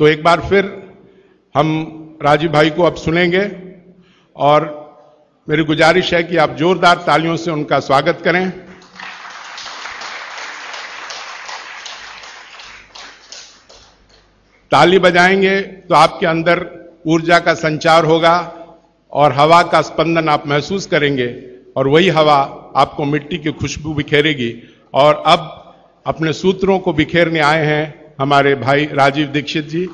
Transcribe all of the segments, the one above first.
तो एक बार फिर हम राजीव भाई को अब सुनेंगे और मेरी गुजारिश है कि आप जोरदार तालियों से उनका स्वागत करें। ताली बजाएंगे तो आपके अंदर ऊर्जा का संचार होगा और हवा का स्पंदन आप महसूस करेंगे और वही हवा आपको मिट्टी की खुशबू बिखेरेगी। और अब अपने सूत्रों को बिखेरने आए हैं हमारे भाई राजीव दीक्षित जी।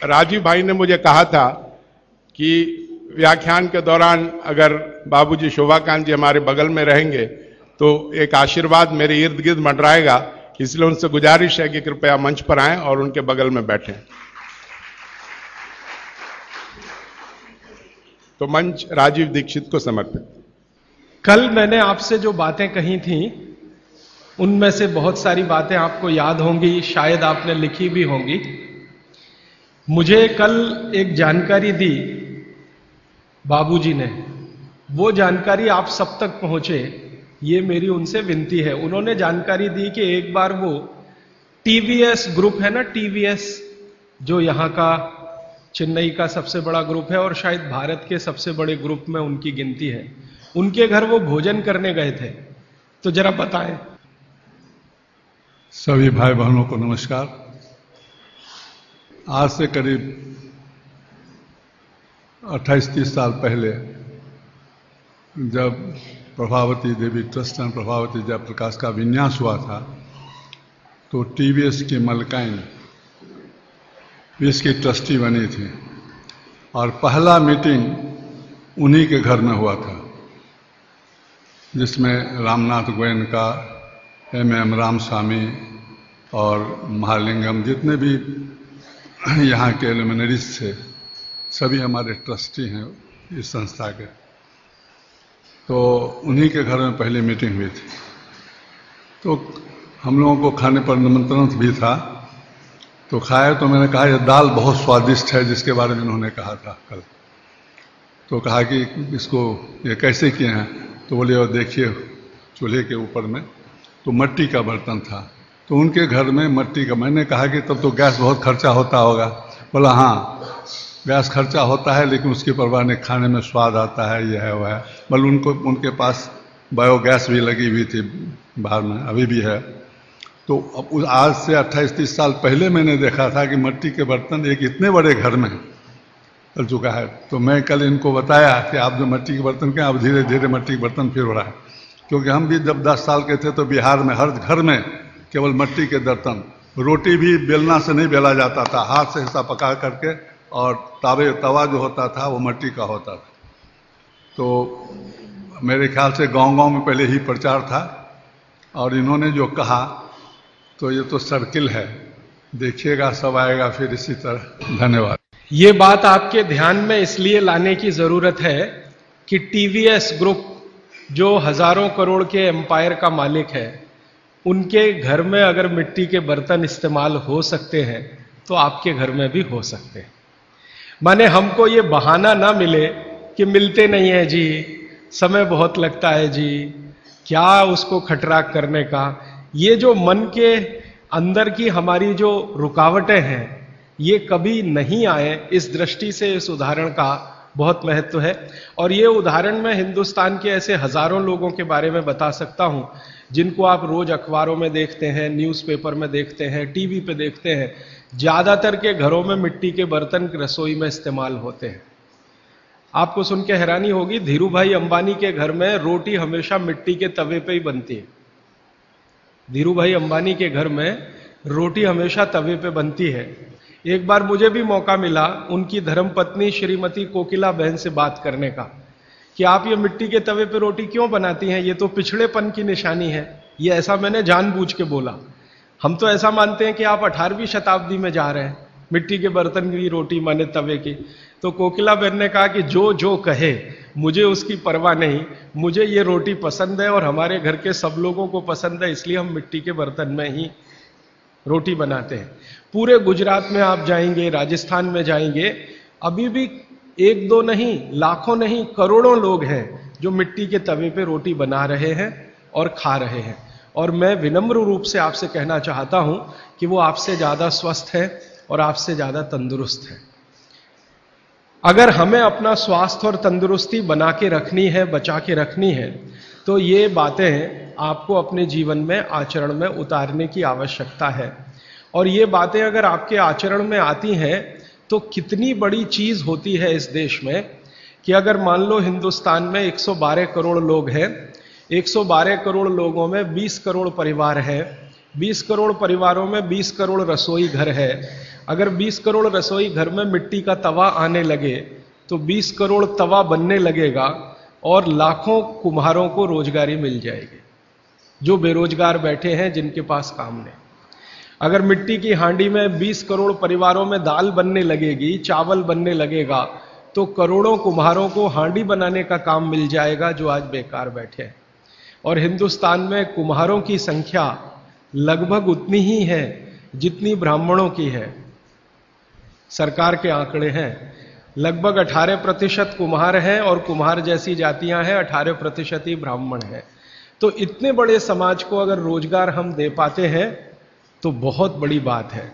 राजीव भाई ने मुझे कहा था कि व्याख्यान के दौरान अगर बाबूजी शोभाकांत जी हमारे बगल में रहेंगे तो एक आशीर्वाद मेरे इर्द गिर्द मंडराएगा, इसलिए उनसे गुजारिश है कि कृपया मंच पर आएं और उनके बगल में बैठें। तो मंच राजीव दीक्षित को समर्पित। कल मैंने आपसे जो बातें कही थी उनमें से बहुत सारी बातें आपको याद होंगी, शायद आपने लिखी भी होंगी। मुझे कल एक जानकारी दी बाबूजी ने, वो जानकारी आप सब तक पहुंचे, ये मेरी उनसे विनती है। उन्होंने जानकारी दी कि एक बार वो टीवीएस ग्रुप है ना, टीवीएस जो यहां का चेन्नई का सबसे बड़ा ग्रुप है और शायद भारत के सबसे बड़े ग्रुप में उनकी गिनती है, उनके घर वो भोजन करने गए थे। तो जरा बताएं। सभी भाई बहनों को नमस्कार। आज से करीब 28-30 साल पहले जब प्रभावती देवी ट्रस्ट एंड प्रभावती जयप्रकाश का विन्यास हुआ था तो टीवीएस की मलकाइन इसकी ट्रस्टी बनी थी और पहला मीटिंग उन्हीं के घर में हुआ था, जिसमें रामनाथ गोयन का, एम रामस्वामी और महालिंगम, जितने भी यहाँ के लुमिनरीज थे, सभी हमारे ट्रस्टी हैं इस संस्था के। तो उन्हीं के घर में पहली मीटिंग हुई थी। तो हम लोगों को खाने पर निमंत्रण भी था, तो खाए तो मैंने कहा यह दाल बहुत स्वादिष्ट है, जिसके बारे में उन्होंने कहा था कल। तो कहा कि इसको ये कैसे किए हैं, तो बोले और देखिए चूल्हे के ऊपर में तो मट्टी का बर्तन था, तो उनके घर में मट्टी का। मैंने कहा कि तब तो गैस बहुत खर्चा होता होगा। बोला हाँ गैस खर्चा होता है, लेकिन उसकी परवाह नहीं, खाने में स्वाद आता है, यह है वह है। बल्कि उनके पास बायोगैस भी लगी हुई थी बाहर में, अभी भी है। तो अब आज से 28-30 साल पहले मैंने देखा था कि मट्टी के बर्तन एक इतने बड़े घर में चल चुका है। तो मैं कल इनको बताया कि आप जो मट्टी के बर्तन के, अब धीरे धीरे मट्टी के बर्तन फिर हो रहा है। क्योंकि हम भी जब 10 साल के थे तो बिहार में हर घर में केवल मट्टी के बर्तन, रोटी भी बेलना से नहीं बेला जाता था, हाथ से हिस्सा पका करके, और तवा जो होता था वो मट्टी का होता था। तो मेरे ख्याल से गांव-गांव में पहले ही प्रचार था। और इन्होंने जो कहा तो ये तो सर्किल है, देखिएगा सब आएगा फिर इसी तरह। धन्यवाद। ये बात आपके ध्यान में इसलिए लाने की जरूरत है कि टीवीएस ग्रुप जो हजारों करोड़ के एम्पायर का मालिक है, उनके घर में अगर मिट्टी के बर्तन इस्तेमाल हो सकते हैं तो आपके घर में भी हो सकते हैं। माने हमको ये बहाना ना मिले कि मिलते नहीं है जी, समय बहुत लगता है जी, क्या उसको खटराक करने का। ये जो मन के अंदर की हमारी जो रुकावटें हैं, ये कभी नहीं आए, इस दृष्टि से इस उदाहरण का बहुत महत्व है। और ये उदाहरण मैं हिंदुस्तान के ऐसे हजारों लोगों के बारे में बता सकता हूं जिनको आप रोज अखबारों में देखते हैं, न्यूज़पेपर में देखते हैं, टीवी पे देखते हैं। ज्यादातर के घरों में मिट्टी के बर्तन रसोई में इस्तेमाल होते हैं। आपको सुन के हैरानी होगी, धीरू भाई अंबानी के घर में रोटी हमेशा मिट्टी के तवे पे ही बनती है। धीरू भाई अंबानी के घर में रोटी हमेशा तवे पे बनती है। एक बार मुझे भी मौका मिला उनकी धर्मपत्नी श्रीमती कोकिला बहन से बात करने का कि आप ये मिट्टी के तवे पे रोटी क्यों बनाती हैं, ये तो पिछड़ेपन की निशानी है। ये ऐसा मैंने जानबूझ के बोला। हम तो ऐसा मानते हैं कि आप 18वीं शताब्दी में जा रहे हैं, मिट्टी के बर्तन की रोटी माने तवे की। तो कोकिला बहन ने कहा कि जो जो कहे, मुझे उसकी परवाह नहीं, मुझे ये रोटी पसंद है और हमारे घर के सब लोगों को पसंद है, इसलिए हम मिट्टी के बर्तन में ही रोटी बनाते हैं। पूरे गुजरात में आप जाएंगे, राजस्थान में जाएंगे, अभी भी एक दो नहीं, लाखों नहीं, करोड़ों लोग हैं जो मिट्टी के तवे पे रोटी बना रहे हैं और खा रहे हैं। और मैं विनम्र रूप से आपसे कहना चाहता हूं कि वो आपसे ज्यादा स्वस्थ है और आपसे ज्यादा तंदुरुस्त है। अगर हमें अपना स्वास्थ्य और तंदुरुस्ती बना के रखनी है, बचा के रखनी है, तो ये बातें आपको अपने जीवन में आचरण में उतारने की आवश्यकता है। और ये बातें अगर आपके आचरण में आती हैं तो कितनी बड़ी चीज होती है इस देश में कि अगर मान लो हिंदुस्तान में 112 करोड़ लोग हैं, 112 करोड़ लोगों में 20 करोड़ परिवार है, 20 करोड़ परिवारों में 20 करोड़ रसोई घर है। अगर 20 करोड़ रसोई घर में मिट्टी का तवा आने लगे तो 20 करोड़ तवा बनने लगेगा और लाखों कुम्हारों को रोजगारी मिल जाएगी जो बेरोजगार बैठे हैं, जिनके पास काम नहीं। अगर मिट्टी की हांडी में 20 करोड़ परिवारों में दाल बनने लगेगी, चावल बनने लगेगा, तो करोड़ों कुम्हारों को हांडी बनाने का काम मिल जाएगा जो आज बेकार बैठे हैं। और हिंदुस्तान में कुम्हारों की संख्या लगभग उतनी ही है जितनी ब्राह्मणों की है। सरकार के आंकड़े हैं, लगभग 18% कुम्हार हैं और कुम्हार जैसी जातियां हैं, 18% ही ब्राह्मण हैं। तो इतने बड़े समाज को अगर रोजगार हम दे पाते हैं तो बहुत बड़ी बात है।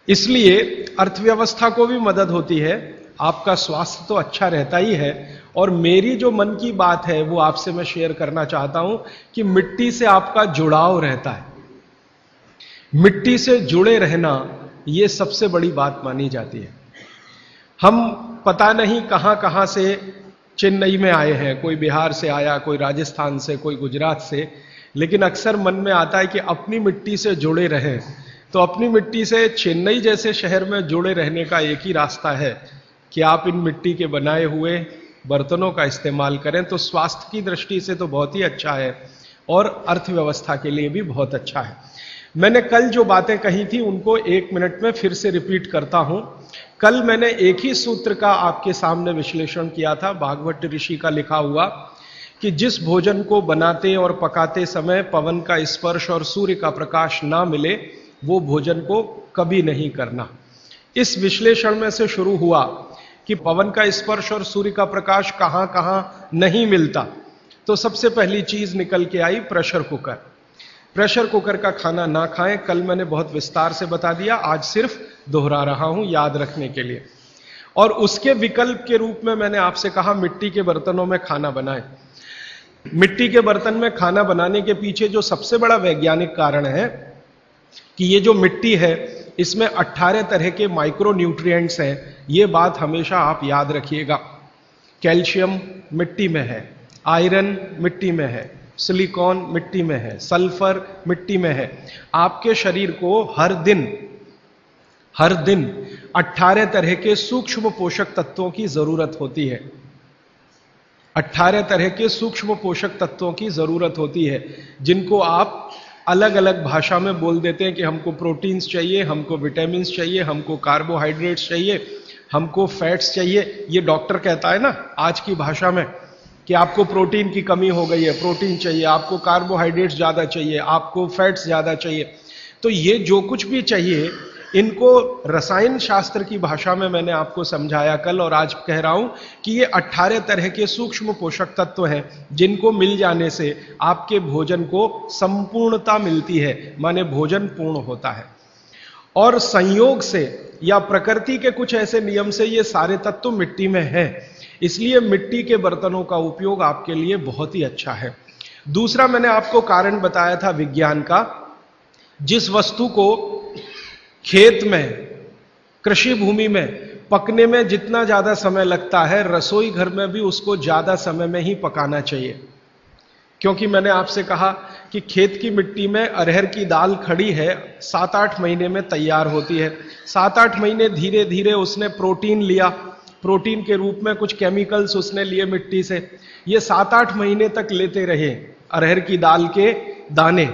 इसलिए अर्थव्यवस्था को भी मदद होती है, आपका स्वास्थ्य तो अच्छा रहता ही है। और मेरी जो मन की बात है वो आपसे मैं शेयर करना चाहता हूं कि मिट्टी से आपका जुड़ाव रहता है। मिट्टी से जुड़े रहना ये सबसे बड़ी बात मानी जाती है। हम पता नहीं कहां कहां से चेन्नई में आए हैं, कोई बिहार से आया, कोई राजस्थान से, कोई गुजरात से, लेकिन अक्सर मन में आता है कि अपनी मिट्टी से जुड़े रहें। तो अपनी मिट्टी से चेन्नई जैसे शहर में जुड़े रहने का एक ही रास्ता है कि आप इन मिट्टी के बनाए हुए बर्तनों का इस्तेमाल करें। तो स्वास्थ्य की दृष्टि से तो बहुत ही अच्छा है और अर्थव्यवस्था के लिए भी बहुत अच्छा है। मैंने कल जो बातें कही थी उनको 1 मिनट में फिर से रिपीट करता हूं। कल मैंने एक ही सूत्र का आपके सामने विश्लेषण किया था, भागवत ऋषि का लिखा हुआ, कि जिस भोजन को बनाते और पकाते समय पवन का स्पर्श और सूर्य का प्रकाश ना मिले वो भोजन को कभी नहीं करना। इस विश्लेषण में से शुरू हुआ कि पवन का स्पर्श और सूर्य का प्रकाश कहां कहां नहीं मिलता। तो सबसे पहली चीज निकल के आई प्रेशर कुकर। प्रेशर कुकर का खाना ना खाएं, कल मैंने बहुत विस्तार से बता दिया, आज सिर्फ दोहरा रहा हूं याद रखने के लिए। और उसके विकल्प के रूप में मैंने आपसे कहा मिट्टी के बर्तनों में खाना बनाएं। मिट्टी के बर्तन में खाना बनाने के पीछे जो सबसे बड़ा वैज्ञानिक कारण है कि ये जो मिट्टी है इसमें 18 तरह के माइक्रो न्यूट्रिएंट्स हैं। ये बात हमेशा आप याद रखिएगा। कैल्शियम मिट्टी में है, आयरन मिट्टी में है, सिलिकॉन मिट्टी में है, सल्फर मिट्टी में है। आपके शरीर को हर दिन 18 तरह के सूक्ष्म पोषक तत्वों की जरूरत होती है। 18 तरह के सूक्ष्म पोषक तत्वों की जरूरत होती है, जिनको आप अलग अलग भाषा में बोल देते हैं कि हमको प्रोटीन्स चाहिए, हमको विटामिन्स चाहिए, हमको कार्बोहाइड्रेट्स चाहिए, हमको फैट्स चाहिए। ये डॉक्टर कहता है ना आज की भाषा में कि आपको प्रोटीन की कमी हो गई है, प्रोटीन चाहिए, आपको कार्बोहाइड्रेट्स ज्यादा चाहिए, आपको फैट्स ज्यादा चाहिए। तो ये जो कुछ भी चाहिए इनको रसायन शास्त्र की भाषा में मैंने आपको समझाया कल, और आज कह रहा हूं कि ये 18 तरह के सूक्ष्म पोषक तत्व हैं जिनको मिल जाने से आपके भोजन को संपूर्णता मिलती है, माने भोजन पूर्ण होता है। और संयोग से या प्रकृति के कुछ ऐसे नियम से ये सारे तत्व मिट्टी में हैं, इसलिए मिट्टी के बर्तनों का उपयोग आपके लिए बहुत ही अच्छा है। दूसरा मैंने आपको कारण बताया था विज्ञान का। जिस वस्तु को खेत में, कृषि भूमि में पकने में जितना ज्यादा समय लगता है, रसोई घर में भी उसको ज्यादा समय में ही पकाना चाहिए। क्योंकि मैंने आपसे कहा कि खेत की मिट्टी में अरहर की दाल खड़ी है, 7-8 महीने में तैयार होती है। 7-8 महीने धीरे धीरे उसने प्रोटीन लिया, प्रोटीन के रूप में कुछ केमिकल्स उसने लिए मिट्टी से। ये 7-8 महीने तक लेते रहे अरहर की दाल के दाने,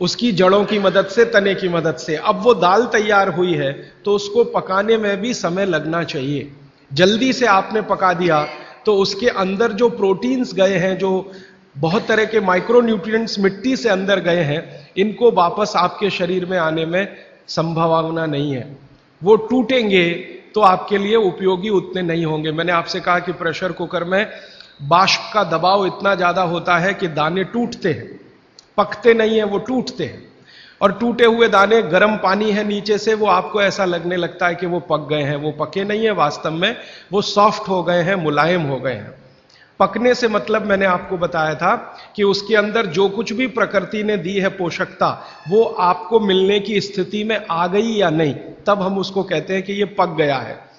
उसकी जड़ों की मदद से, तने की मदद से। अब वो दाल तैयार हुई है तो उसको पकाने में भी समय लगना चाहिए। जल्दी से आपने पका दिया तो उसके अंदर जो प्रोटीन्स गए हैं, जो बहुत तरह के माइक्रो न्यूट्रिएंट्स मिट्टी से अंदर गए हैं, इनको वापस आपके शरीर में आने में संभावना नहीं है। वो टूटेंगे तो आपके लिए उपयोगी उतने नहीं होंगे। मैंने आपसे कहा कि प्रेशर कुकर में वाष्प का दबाव इतना ज्यादा होता है कि दाने टूटते हैं, पकते नहीं है, वो टूटते हैं। और टूटे हुए दाने, गर्म पानी है नीचे से, वो आपको ऐसा लगने लगता है कि वो पक गए हैं, वो पके नहीं है, वास्तव में वो सॉफ्ट हो गए हैं, मुलायम हो गए हैं। पकने से मतलब मैंने आपको बताया था कि उसके अंदर जो कुछ भी प्रकृति ने दी है पोषकता, वो आपको मिलने की स्थिति में आ गई या नहीं, तब हम उसको कहते हैं कि ये पक गया है।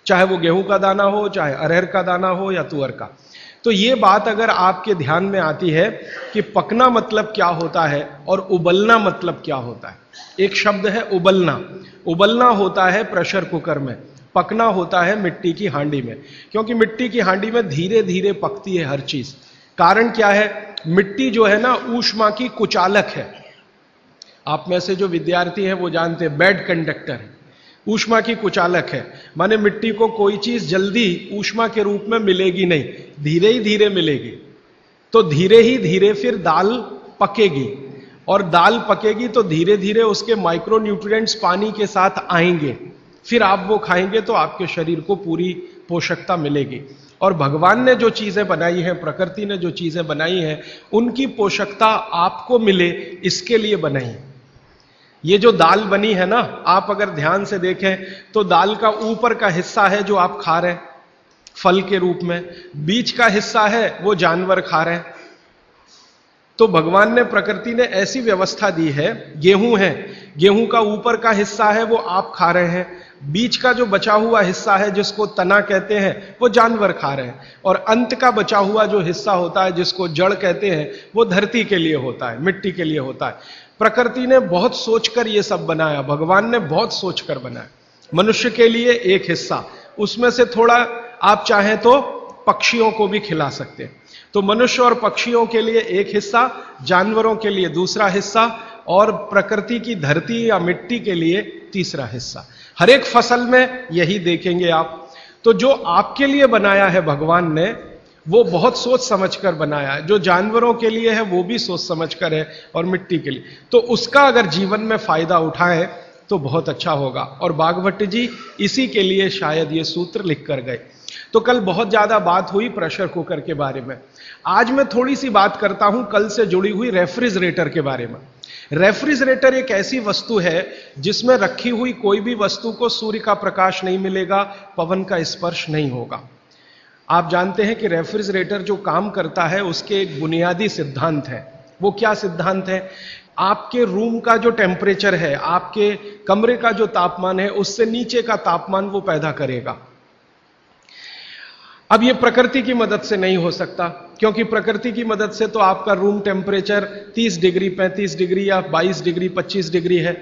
चाहे वो गेहूं का दाना हो, चाहे अरहर का दाना हो या तुअर का। तो ये बात अगर आपके ध्यान में आती है कि पकना मतलब क्या होता है और उबलना मतलब क्या होता है। एक शब्द है उबलना। उबलना होता है प्रेशर कुकर में, पकना होता है मिट्टी की हांडी में, क्योंकि मिट्टी की हांडी में धीरे धीरे पकती है हर चीज। कारण क्या है? मिट्टी जो है ना, ऊष्मा की कुचालक है। आप में से जो विद्यार्थी हैं वो जानते हैं, बेड कंडक्टर है, ऊष्मा की कुचालक है। माने मिट्टी को कोई चीज जल्दी ऊष्मा के रूप में मिलेगी नहीं, धीरे ही धीरे मिलेगी। तो धीरे ही धीरे फिर दाल पकेगी, और दाल पकेगी तो धीरे धीरे उसके माइक्रो न्यूट्रिएंट्स पानी के साथ आएंगे, फिर आप वो खाएंगे तो आपके शरीर को पूरी पोषकता मिलेगी। और भगवान ने जो चीजें बनाई हैं, प्रकृति ने जो चीजें बनाई हैं, उनकी पोषकता आपको मिले, इसके लिए बनाई है। ये जो दाल बनी है ना, आप अगर ध्यान से देखें तो दाल का ऊपर का हिस्सा है जो आप खा रहे हैं फल के रूप में, बीच का हिस्सा है वो जानवर खा रहे हैं। तो भगवान ने, प्रकृति ने ऐसी व्यवस्था दी है। गेहूं है, गेहूं का ऊपर का हिस्सा है वो आप खा रहे हैं, बीच का जो बचा हुआ हिस्सा है जिसको तना कहते हैं वो जानवर खा रहे हैं, और अंत का बचा हुआ जो हिस्सा होता है जिसको जड़ कहते हैं वो धरती के लिए होता है, मिट्टी के लिए होता है। प्रकृति ने बहुत सोचकर ये सब बनाया, भगवान ने बहुत सोचकर बनाया। मनुष्य के लिए एक हिस्सा, उसमें से थोड़ा आप चाहें तो पक्षियों को भी खिला सकते हैं। तो मनुष्य और पक्षियों के लिए एक हिस्सा, जानवरों के लिए दूसरा हिस्सा, और प्रकृति की धरती या मिट्टी के लिए तीसरा हिस्सा। हर एक फसल में यही देखेंगे आप। तो जो आपके लिए बनाया है भगवान ने, वो बहुत सोच समझकर बनाया है। जो जानवरों के लिए है वो भी सोच समझकर है, और मिट्टी के लिए। तो उसका अगर जीवन में फायदा उठाएं तो बहुत अच्छा होगा। और बागभट्ट जी इसी के लिए शायद ये सूत्र लिख कर गए। तो कल बहुत ज्यादा बात हुई प्रेशर कुकर के बारे में। आज मैं थोड़ी सी बात करता हूं कल से जुड़ी हुई रेफ्रिजरेटर के बारे में। रेफ्रिजरेटर एक ऐसी वस्तु है जिसमें रखी हुई कोई भी वस्तु को सूर्य का प्रकाश नहीं मिलेगा, पवन का स्पर्श नहीं होगा। आप जानते हैं कि रेफ्रिजरेटर जो काम करता है उसके एक बुनियादी सिद्धांत है। वो क्या सिद्धांत है? आपके रूम का जो टेम्परेचर है, आपके कमरे का जो तापमान है, उससे नीचे का तापमान वो पैदा करेगा। अब ये प्रकृति की मदद से नहीं हो सकता, क्योंकि प्रकृति की मदद से तो आपका रूम टेम्परेचर 30 डिग्री, 35 डिग्री या 22 डिग्री, 25 डिग्री है।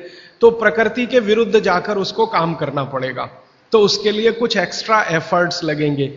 तो प्रकृति के विरुद्ध जाकर उसको काम करना पड़ेगा, तो उसके लिए कुछ एक्स्ट्रा एफर्ट्स लगेंगे।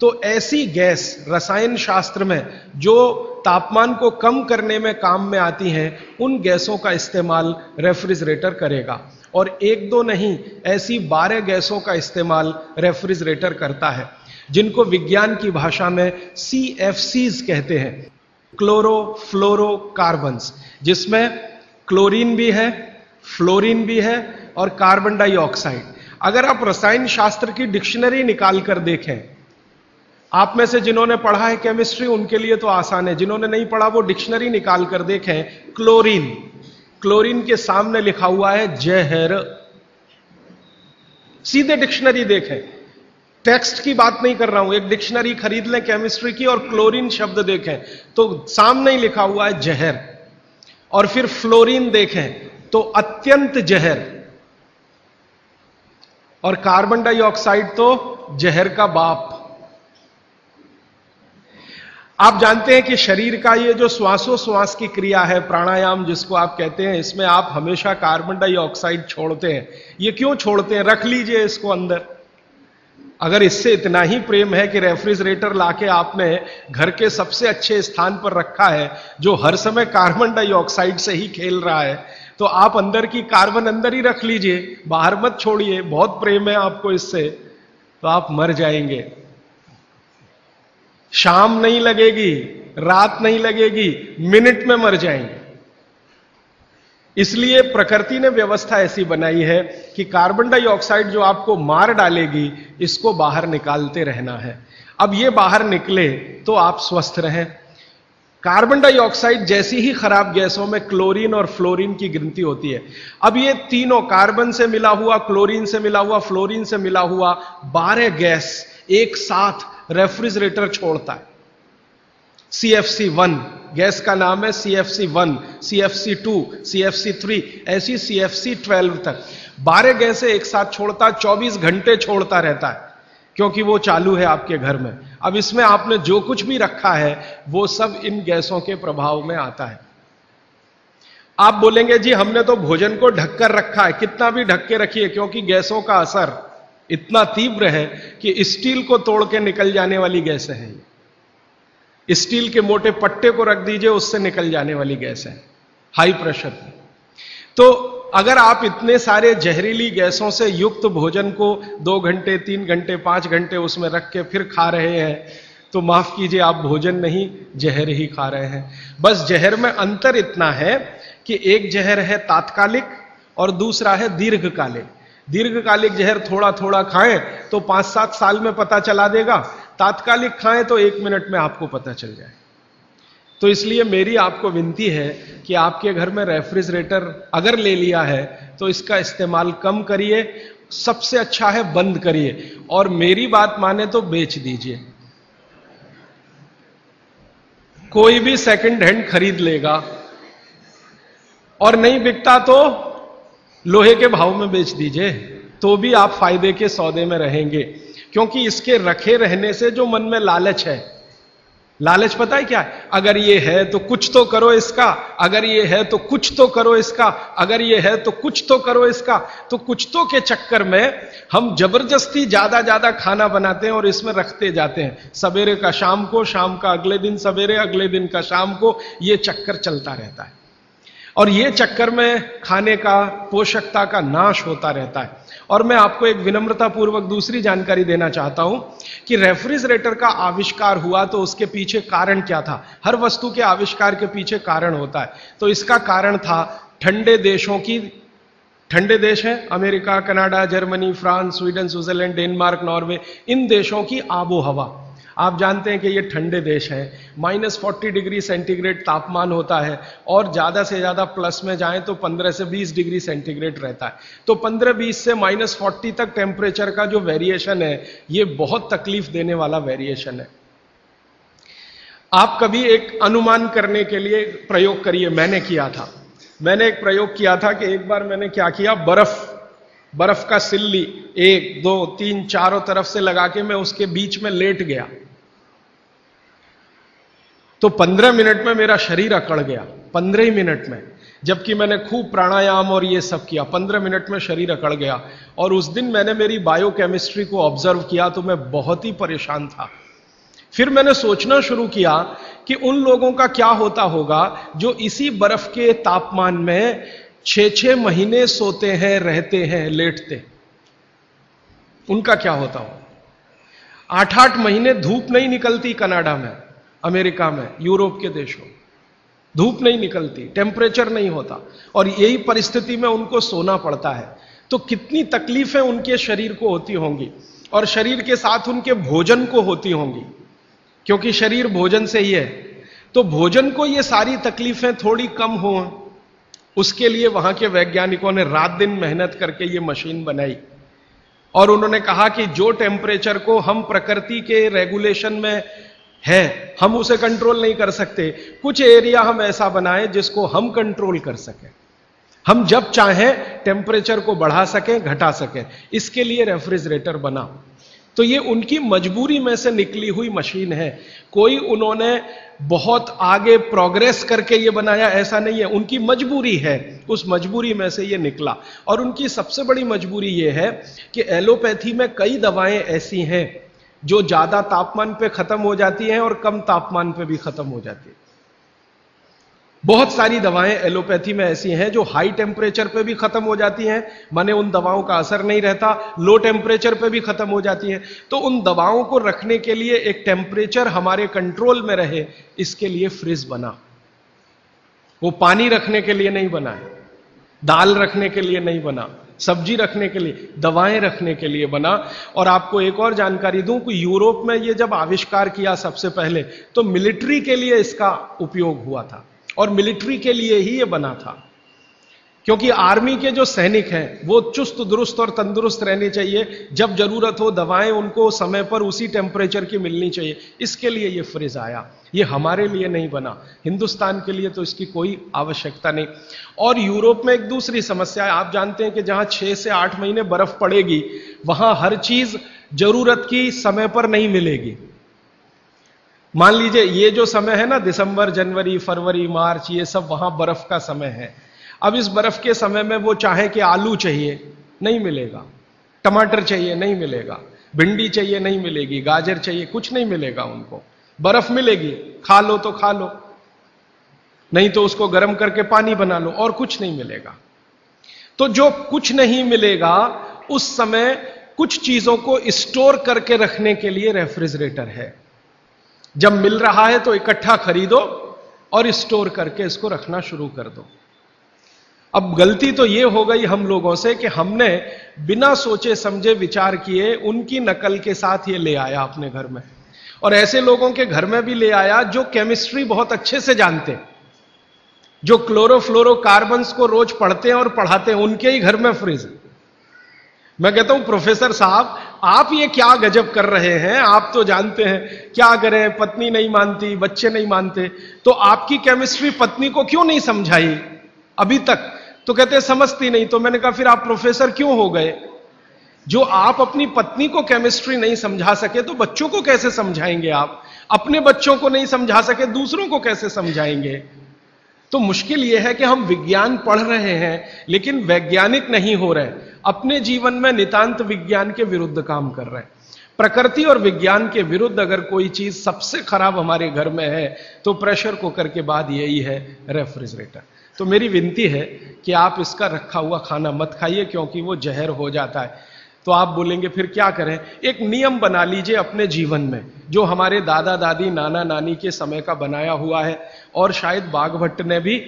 तो ऐसी गैस रसायन शास्त्र में जो तापमान को कम करने में काम में आती हैं, उन गैसों का इस्तेमाल रेफ्रिजरेटर करेगा। और एक दो नहीं, ऐसी 12 गैसों का इस्तेमाल रेफ्रिजरेटर करता है, जिनको विज्ञान की भाषा में CFCs कहते हैं, क्लोरोफ्लोरोकार्बन्स, जिसमें क्लोरीन भी है, फ्लोरीन भी है और कार्बन डाइऑक्साइड। अगर आप रसायन शास्त्र की डिक्शनरी निकाल कर देखें, आप में से जिन्होंने पढ़ा है केमिस्ट्री उनके लिए तो आसान है, जिन्होंने नहीं पढ़ा वो डिक्शनरी निकाल कर देखें। क्लोरीन, क्लोरीन के सामने लिखा हुआ है जहर। सीधे डिक्शनरी देखें, टेक्स्ट की बात नहीं कर रहा हूं, एक डिक्शनरी खरीद लें केमिस्ट्री की और क्लोरीन शब्द देखें तो सामने ही लिखा हुआ है जहर। और फिर फ्लोरीन देखें तो अत्यंत जहर, और कार्बन डाइऑक्साइड तो जहर का बाप। आप जानते हैं कि शरीर का ये जो श्वासोश्वास की क्रिया है, प्राणायाम जिसको आप कहते हैं, इसमें आप हमेशा कार्बन डाइऑक्साइड छोड़ते हैं। ये क्यों छोड़ते हैं? रख लीजिए इसको अंदर। अगर इससे इतना ही प्रेम है कि रेफ्रिजरेटर लाके आपने घर के सबसे अच्छे स्थान पर रखा है, जो हर समय कार्बन डाइऑक्साइड से ही खेल रहा है, तो आप अंदर की कार्बन अंदर ही रख लीजिए, बाहर मत छोड़िए। बहुत प्रेम है आपको इससे, तो आप मर जाएंगे। शाम नहीं लगेगी, रात नहीं लगेगी, मिनट में मर जाएंगे। इसलिए प्रकृति ने व्यवस्था ऐसी बनाई है कि कार्बन डाइऑक्साइड जो आपको मार डालेगी, इसको बाहर निकालते रहना है। अब ये बाहर निकले तो आप स्वस्थ रहें। कार्बन डाइऑक्साइड जैसी ही खराब गैसों में क्लोरीन और फ्लोरीन की गिनती होती है। अब ये तीनों कार्बन से मिला हुआ, क्लोरीन से मिला हुआ, फ्लोरीन से मिला हुआ 12 गैस एक साथ रेफ्रिजरेटर छोड़ता है। CFC1 गैस का नाम है, CFC1, CFC2, CFC3, ऐसी CFC12 तक 12 गैसें एक साथ छोड़ता, 24 घंटे छोड़ता रहता है, क्योंकि वो चालू है आपके घर में। अब इसमें आपने जो कुछ भी रखा है वो सब इन गैसों के प्रभाव में आता है। आप बोलेंगे जी हमने तो भोजन को ढककर रखा है, कितना भी ढक के रखिए, क्योंकि गैसों का असर इतना तीव्र है कि स्टील को तोड़ के निकल जाने वाली गैसें हैं। स्टील के मोटे पट्टे को रख दीजिए, उससे निकल जाने वाली गैस है, हाई प्रेशर की। तो अगर आप इतने सारे जहरीली गैसों से युक्त भोजन को 2 घंटे, 3 घंटे, 5 घंटे उसमें रख के फिर खा रहे हैं, तो माफ कीजिए, आप भोजन नहीं जहर ही खा रहे हैं। बस जहर में अंतर इतना है कि एक जहर है तात्कालिक और दूसरा है दीर्घकालिक। दीर्घकालिक जहर थोड़ा थोड़ा खाएं तो 5-7 साल में पता चला देगा, तात्कालिक खाएं तो 1 मिनट में आपको पता चल जाए। तो इसलिए मेरी आपको विनती है कि आपके घर में रेफ्रिजरेटर अगर ले लिया है तो इसका इस्तेमाल कम करिए, सबसे अच्छा है बंद करिए, और मेरी बात माने तो बेच दीजिए। कोई भी सेकंड हैंड खरीद लेगा, और नहीं बिकता तो लोहे के भाव में बेच दीजिए, तो भी आप फायदे के सौदे में रहेंगे। क्योंकि इसके रखे रहने से जो मन में लालच है, लालच पता है क्या है? अगर ये है तो कुछ तो करो इसका, अगर ये है तो कुछ तो करो इसका, अगर ये है तो कुछ तो करो इसका। तो कुछ तो के चक्कर में हम जबरदस्ती ज्यादा खाना बनाते हैं और इसमें रखते जाते हैं। सवेरे का शाम को, शाम का अगले दिन सवेरे, अगले दिन का शाम को, ये चक्कर चलता रहता है। और ये चक्कर में खाने का, पोषकता का नाश होता रहता है। और मैं आपको एक विनम्रता पूर्वक दूसरी जानकारी देना चाहता हूं कि रेफ्रिजरेटर का आविष्कार हुआ तो उसके पीछे कारण क्या था। हर वस्तु के आविष्कार के पीछे कारण होता है। तो इसका कारण था ठंडे देशों की, ठंडे देश हैं America, Canada, Germany, France, Sweden, Switzerland, Denmark, Norway, इन देशों की आबो हवा। आप जानते हैं कि ये ठंडे देश हैं, -40 डिग्री सेंटीग्रेड तापमान होता है, और ज्यादा से ज्यादा प्लस में जाएं तो 15 से 20 डिग्री सेंटीग्रेड रहता है। तो 15-20 से -40 तक टेम्परेचर का जो वेरिएशन है, ये बहुत तकलीफ देने वाला वेरिएशन है। आप कभी एक अनुमान करने के लिए प्रयोग करिए, मैंने किया था। मैंने एक प्रयोग किया था कि एक बार मैंने क्या किया, बर्फ का सिल्ली 1, 2, 3 चारों तरफ से लगा के मैं उसके बीच में लेट गया, तो 15 मिनट में मेरा शरीर अकड़ गया। 15 ही मिनट में, जबकि मैंने खूब प्राणायाम और ये सब किया, 15 मिनट में शरीर अकड़ गया। और उस दिन मैंने मेरी बायोकेमिस्ट्री को ऑब्जर्व किया तो मैं बहुत ही परेशान था। फिर मैंने सोचना शुरू किया कि उन लोगों का क्या होता होगा जो इसी बर्फ के तापमान में 6-6 महीने सोते हैं, रहते हैं, लेटते, उनका क्या होता होगा। 8-8 महीने धूप नहीं निकलती कनाडा में, अमेरिका में, यूरोप के देशों, धूप नहीं निकलती, टेम्परेचर नहीं होता, और यही परिस्थिति में उनको सोना पड़ता है। तो कितनी तकलीफें उनके शरीर को होती होंगी, और शरीर के साथ उनके भोजन को होती होंगी, क्योंकि शरीर भोजन से ही है। तो भोजन को ये सारी तकलीफें थोड़ी कम हो, उसके लिए वहां के वैज्ञानिकों ने रात दिन मेहनत करके ये मशीन बनाई। और उन्होंने कहा कि जो टेम्परेचर को हम प्रकृति के रेगुलेशन में है, हम उसे कंट्रोल नहीं कर सकते, कुछ एरिया हम ऐसा बनाएं जिसको हम कंट्रोल कर सकें, हम जब चाहें टेम्परेचर को बढ़ा सकें, घटा सकें। इसके लिए रेफ्रिजरेटर बना। तो ये उनकी मजबूरी में से निकली हुई मशीन है। कोई उन्होंने बहुत आगे प्रोग्रेस करके ये बनाया, ऐसा नहीं है, उनकी मजबूरी है, उस मजबूरी में से ये निकला। और उनकी सबसे बड़ी मजबूरी ये है कि एलोपैथी में कई दवाएं ऐसी हैं जो ज्यादा तापमान पे खत्म हो जाती हैं और कम तापमान पे भी खत्म हो जाती है। बहुत सारी दवाएं एलोपैथी में ऐसी हैं जो हाई टेम्परेचर पे भी खत्म हो जाती हैं, माने उन दवाओं का असर नहीं रहता, लो टेम्परेचर पे भी खत्म हो जाती हैं। तो उन दवाओं को रखने के लिए एक टेम्परेचर हमारे कंट्रोल में रहे, इसके लिए फ्रिज बना। वो पानी रखने के लिए नहीं बना है, दाल रखने के लिए नहीं बना, सब्जी रखने के लिए, दवाएं रखने के लिए बना। और आपको एक और जानकारी दूं कि यूरोप में ये जब आविष्कार किया सबसे पहले, तो मिलिट्री के लिए इसका उपयोग हुआ था और मिलिट्री के लिए ही ये बना था, क्योंकि आर्मी के जो सैनिक हैं वो चुस्त दुरुस्त और तंदुरुस्त रहने चाहिए। जब जरूरत हो दवाएं उनको समय पर उसी टेम्परेचर की मिलनी चाहिए, इसके लिए ये फ्रिज आया। ये हमारे लिए नहीं बना, हिंदुस्तान के लिए तो इसकी कोई आवश्यकता नहीं। और यूरोप में एक दूसरी समस्या है, आप जानते हैं कि जहां 6 से 8 महीने बर्फ पड़ेगी वहां हर चीज जरूरत की समय पर नहीं मिलेगी। मान लीजिए ये जो समय है ना, दिसंबर, जनवरी, फरवरी, मार्च, ये सब वहां बर्फ का समय है। अब इस बर्फ के समय में वो चाहे कि आलू चाहिए, नहीं मिलेगा, टमाटर चाहिए, नहीं मिलेगा, भिंडी चाहिए, नहीं मिलेगी, गाजर चाहिए, कुछ नहीं मिलेगा उनको। बर्फ मिलेगी, खा लो तो खा लो, नहीं तो उसको गर्म करके पानी बना लो, और कुछ नहीं मिलेगा। तो जो कुछ नहीं मिलेगा उस समय कुछ चीजों को स्टोर करके रखने के लिए रेफ्रिजरेटर है। जब मिल रहा है तो इकट्ठा खरीदो और स्टोर करके इसको रखना शुरू कर दो। अब गलती तो यह हो गई हम लोगों से कि हमने बिना सोचे समझे विचार किए उनकी नकल के साथ ये ले आया अपने घर में, और ऐसे लोगों के घर में भी ले आया जो केमिस्ट्री बहुत अच्छे से जानते, जो क्लोरोफ्लोरोकार्बन्स को रोज पढ़ते हैं और पढ़ाते हैं, उनके ही घर में फ्रिज। मैं कहता हूं प्रोफेसर साहब आप ये क्या गजब कर रहे हैं, आप तो जानते हैं क्या करें, पत्नी नहीं मानती, बच्चे नहीं मानते, तो आपकी केमिस्ट्री पत्नी को क्यों नहीं समझाई अभी तक? तो कहते समझती नहीं। तो मैंने कहा फिर आप प्रोफेसर क्यों हो गए? जो आप अपनी पत्नी को केमिस्ट्री नहीं समझा सके तो बच्चों को कैसे समझाएंगे? आप अपने बच्चों को नहीं समझा सके दूसरों को कैसे समझाएंगे? तो मुश्किल यह है कि हम विज्ञान पढ़ रहे हैं लेकिन वैज्ञानिक नहीं हो रहे, अपने जीवन में नितांत विज्ञान के विरुद्ध काम कर रहे हैं। प्रकृति और विज्ञान के विरुद्ध अगर कोई चीज सबसे खराब हमारे घर में है तो प्रेशर कुकर के बाद यही है, रेफ्रिजरेटर। तो मेरी विनती है कि आप इसका रखा हुआ खाना मत खाइए, क्योंकि वो जहर हो जाता है। तो आप बोलेंगे फिर क्या करें? एक नियम बना लीजिए अपने जीवन में, जो हमारे दादा दादी नाना नानी के समय का बनाया हुआ है, और शायद बाघभट्ट ने भी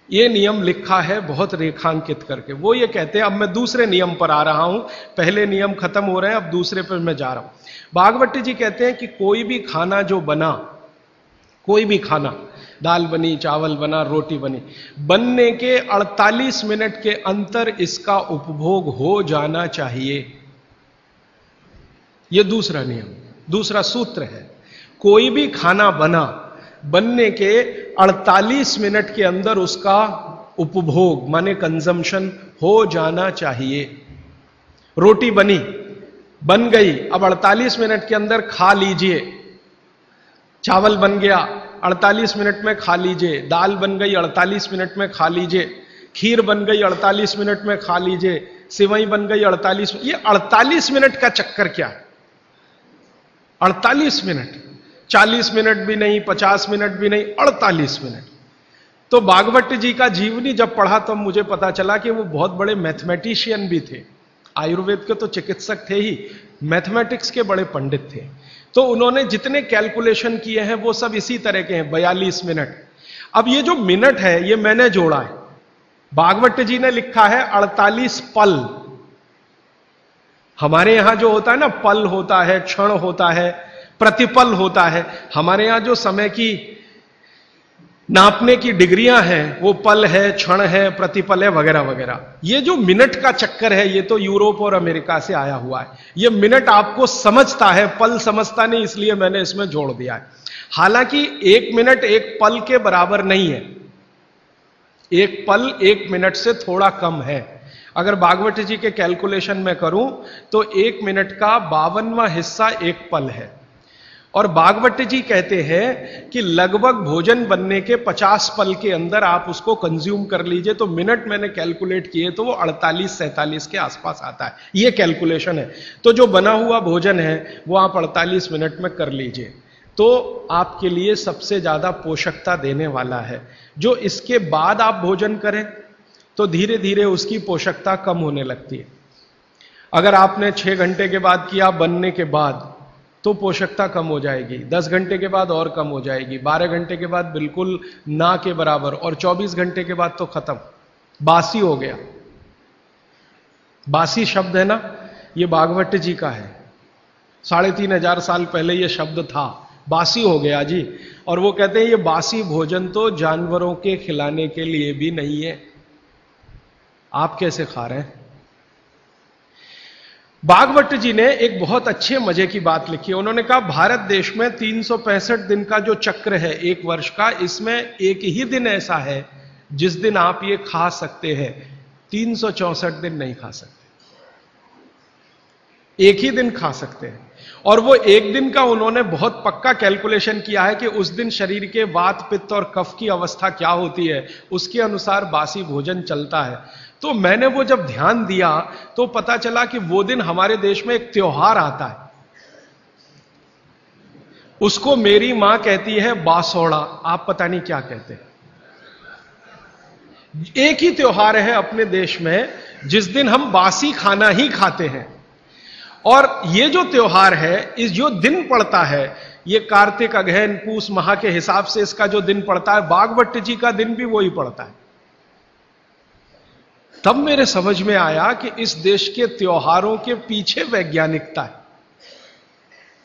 ये नियम लिखा है बहुत रेखांकित करके। वो ये कहते हैं, अब मैं दूसरे नियम पर आ रहा हूं, पहले नियम खत्म हो रहे हैं, अब दूसरे पर मैं जा रहा हूं। बाघभट्ट जी कहते हैं कि कोई भी खाना जो बना, कोई भी खाना, दाल बनी, चावल बना, रोटी बनी, बनने के 48 मिनट के अंतर इसका उपभोग हो जाना चाहिए। यह दूसरा नियम, दूसरा सूत्र है। कोई भी खाना बना, बनने के 48 मिनट के अंदर उसका उपभोग माने कंजम्पशन हो जाना चाहिए। रोटी बनी, बन गई, अब 48 मिनट के अंदर खा लीजिए। चावल बन गया, 48 मिनट में खा लीजिए। दाल बन गई, 48 मिनट में खा लीजिए। खीर बन गई, 48 मिनट में खा लीजिए। सिवई बन गई 48। ये 48 मिनट का चक्कर क्या है? 48 मिनट, 40 मिनट भी नहीं, 50 मिनट भी नहीं, 48 मिनट। तो बाघभट्ट जी का जीवनी जब पढ़ा तब मुझे पता चला कि वो बहुत बड़े मैथमेटिशियन भी थे। आयुर्वेद के तो चिकित्सक थे ही, मैथमेटिक्स के बड़े पंडित थे। तो उन्होंने जितने कैलकुलेशन किए हैं वो सब इसी तरह के हैं, 42 मिनट। अब ये जो मिनट है ये मैंने जोड़ा है, बाघभट्ट जी ने लिखा है 48 पल। हमारे यहां जो होता है ना, पल होता है, क्षण होता है, प्रतिपल होता है। हमारे यहां जो समय की नापने की डिग्रियां हैं वो पल है, क्षण है, प्रतिपल है, वगैरह वगैरह। ये जो मिनट का चक्कर है ये तो यूरोप और अमेरिका से आया हुआ है। ये मिनट आपको समझता है, पल समझता नहीं, इसलिए मैंने इसमें जोड़ दिया है। हालांकि 1 मिनट 1 पल के बराबर नहीं है। 1 पल 1 मिनट से थोड़ा कम है। अगर बाघभट्ट जी के कैलकुलेशन में करूं तो 1 मिनट का 52वां हिस्सा 1 पल है। और बाघभट्ट जी कहते हैं कि लगभग भोजन बनने के 50 पल के अंदर आप उसको कंज्यूम कर लीजिए। तो मिनट मैंने कैलकुलेट किए तो वो 48-47 के आसपास आता है। ये कैलकुलेशन है। तो जो बना हुआ भोजन है वो आप 48 मिनट में कर लीजिए, तो आपके लिए सबसे ज्यादा पोषकता देने वाला है। जो इसके बाद आप भोजन करें तो धीरे धीरे उसकी पोषकता कम होने लगती है। अगर आपने 6 घंटे के बाद किया बनने के बाद तो पोषकता कम हो जाएगी, 10 घंटे के बाद और कम हो जाएगी, 12 घंटे के बाद बिल्कुल ना के बराबर, और 24 घंटे के बाद तो खत्म, बासी हो गया। बासी शब्द है ना, ये भागवत जी का है। 3500 साल पहले ये शब्द था, बासी हो गया जी। और वो कहते हैं ये बासी भोजन तो जानवरों के खिलाने के लिए भी नहीं है, आप कैसे खा रहे हैं। भागवत जी ने एक बहुत अच्छे मजे की बात लिखी है। उन्होंने कहा भारत देश में 365 दिन का जो चक्र है एक वर्ष का, इसमें एक ही दिन ऐसा है जिस दिन आप ये खा सकते हैं, 364 दिन नहीं खा सकते, एक ही दिन खा सकते हैं। और वो एक दिन का उन्होंने बहुत पक्का कैलकुलेशन किया है कि उस दिन शरीर के वात पित्त और कफ की अवस्था क्या होती है, उसके अनुसार बासी भोजन चलता है। तो मैंने वो जब ध्यान दिया तो पता चला कि वो दिन हमारे देश में एक त्योहार आता है, उसको मेरी मां कहती है बासोड़ा, आप पता नहीं क्या कहते हैं। एक ही त्योहार है अपने देश में जिस दिन हम बासी खाना ही खाते हैं। और ये जो त्योहार है, इस जो दिन पड़ता है, ये कार्तिक अगहन पूस माह के हिसाब से इसका जो दिन पड़ता है, भागवत जी का दिन भी वही पड़ता है। तब मेरे समझ में आया कि इस देश के त्योहारों के पीछे वैज्ञानिकता है।